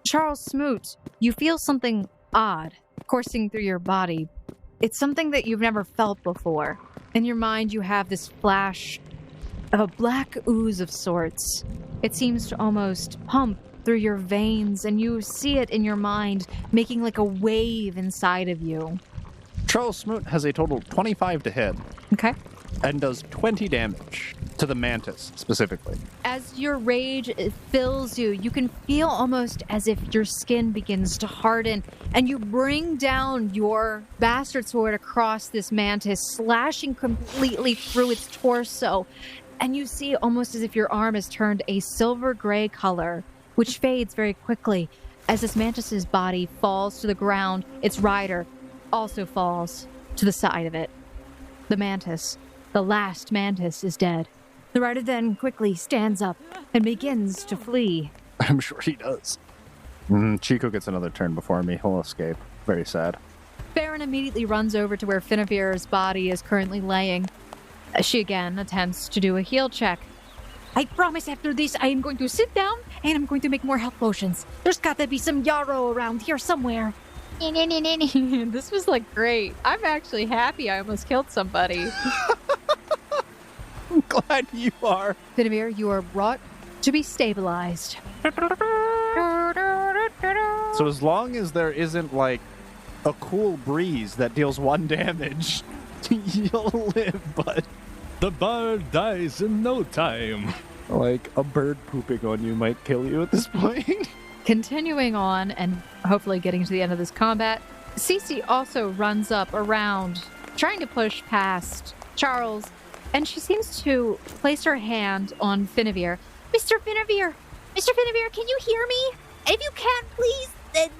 Charles Smoot, you feel something odd coursing through your body. It's something that you've never felt before. In your mind, you have this flash of a black ooze of sorts. It seems to almost pump through your veins, and you see it in your mind, making like a wave inside of you. Charles Smoot has a total 25 to hit Okay. and does 20 damage to the mantis specifically. As your rage fills you, you can feel almost as if your skin begins to harden, and you bring down your bastard sword across this mantis, slashing completely through its torso. And you see almost as if your arm has turned a silver gray color, which fades very quickly. As this mantis's body falls to the ground, its rider also falls to the side of it. The mantis, the last mantis, is dead. The rider then quickly stands up and begins to flee. I'm sure he does. Chico gets another turn before me. He'll escape. Very sad. Farron immediately runs over to where Finnever's body is currently laying. She again attempts to do a heal check. I promise after this I am going to sit down and I'm going to make more health potions. There's got to be some yarrow around here somewhere. This was like great. I'm actually happy I almost killed somebody. I'm glad you are. Finnever, you are brought to be stabilized. So as long as there isn't like a cool breeze that deals 1 damage, you'll live, but The bard dies in no time. like a bird pooping on you might kill you at this point. Continuing on and hopefully getting to the end of this combat, Cece also runs up around, trying to push past Charles, and she seems to place her hand on Finnever. Mr. Finnever, can you hear me? If you can't, please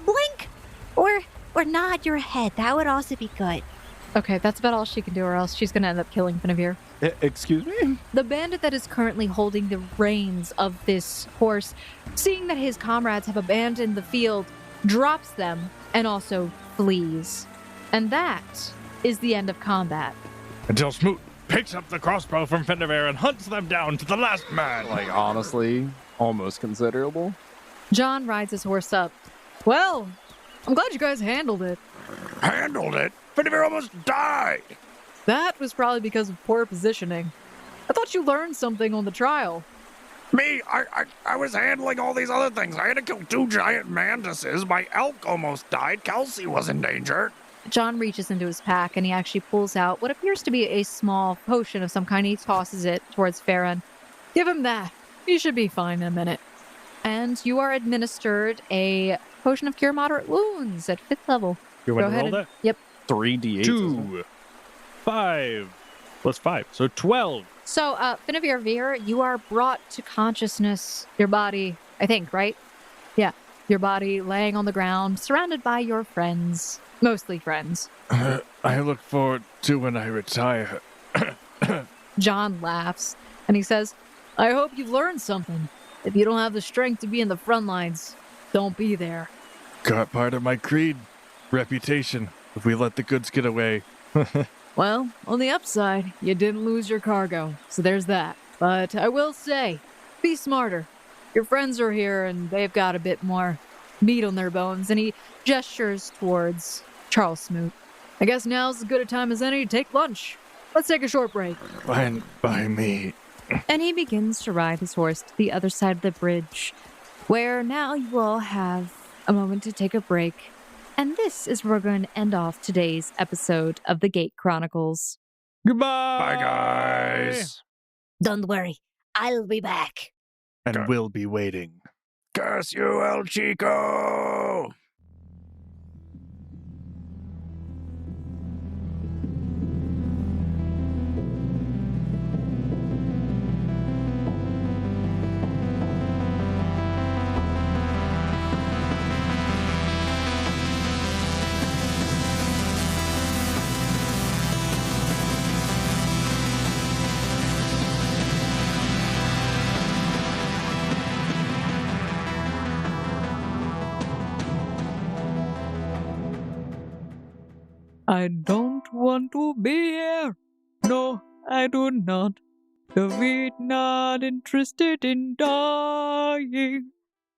blink or nod your head. That would also be good. Okay, that's about all she can do, or else she's going to end up killing Finnever. Excuse me? The bandit that is currently holding the reins of this horse, seeing that his comrades have abandoned the field, drops them and also flees. And that is the end of combat. Until Smoot picks up the crossbow from Finnever and hunts them down to the last man. Like, honestly, almost considerable. John rides his horse up. Well, I'm glad you guys handled it. Handled it? Finnever almost died! That was probably because of poor positioning. I thought you learned something on the trial. Me? I was handling all these other things. I had to kill 2 giant mantises. My elk almost died. Kelsey was in danger. John reaches into his pack and he actually pulls out what appears to be a small potion of some kind. He tosses it towards Farron. Give him that. He should be fine in a minute. And you are administered a potion of cure moderate wounds at 5th level. You want Go to ahead roll and- that? Yep. 3d8. 2, 5, plus 5, so 12. So, Finnever Veer, you are brought to consciousness. Your body, I think, right? Yeah. Your body laying on the ground, surrounded by your friends. Mostly friends. I look forward to when I retire. John laughs, and he says, I hope you've learned something. If you don't have the strength to be in the front lines, don't be there. Got part of my creed. Reputation. If we let the goods get away. Well, on the upside, you didn't lose your cargo, so there's that. But I will say, be smarter. Your friends are here, and they've got a bit more meat on their bones, and he gestures towards Charles Smoot. I guess now's as good a time as any to take lunch. Let's take a short break. Fine by me. And he begins to ride his horse to the other side of the bridge, where now you all have a moment to take a break. And this is where we're going to end off today's episode of the Gate Chronicles. Goodbye! Bye, guys. Don't worry, I'll be back. And we'll be waiting. Curse you, El Chico! I don't want to be here. No, I do not. We're not interested in dying.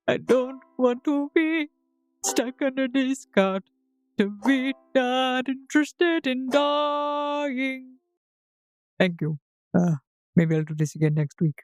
I don't want to be stuck under this cart. We're not interested in dying. Thank you. Maybe I'll do this again next week.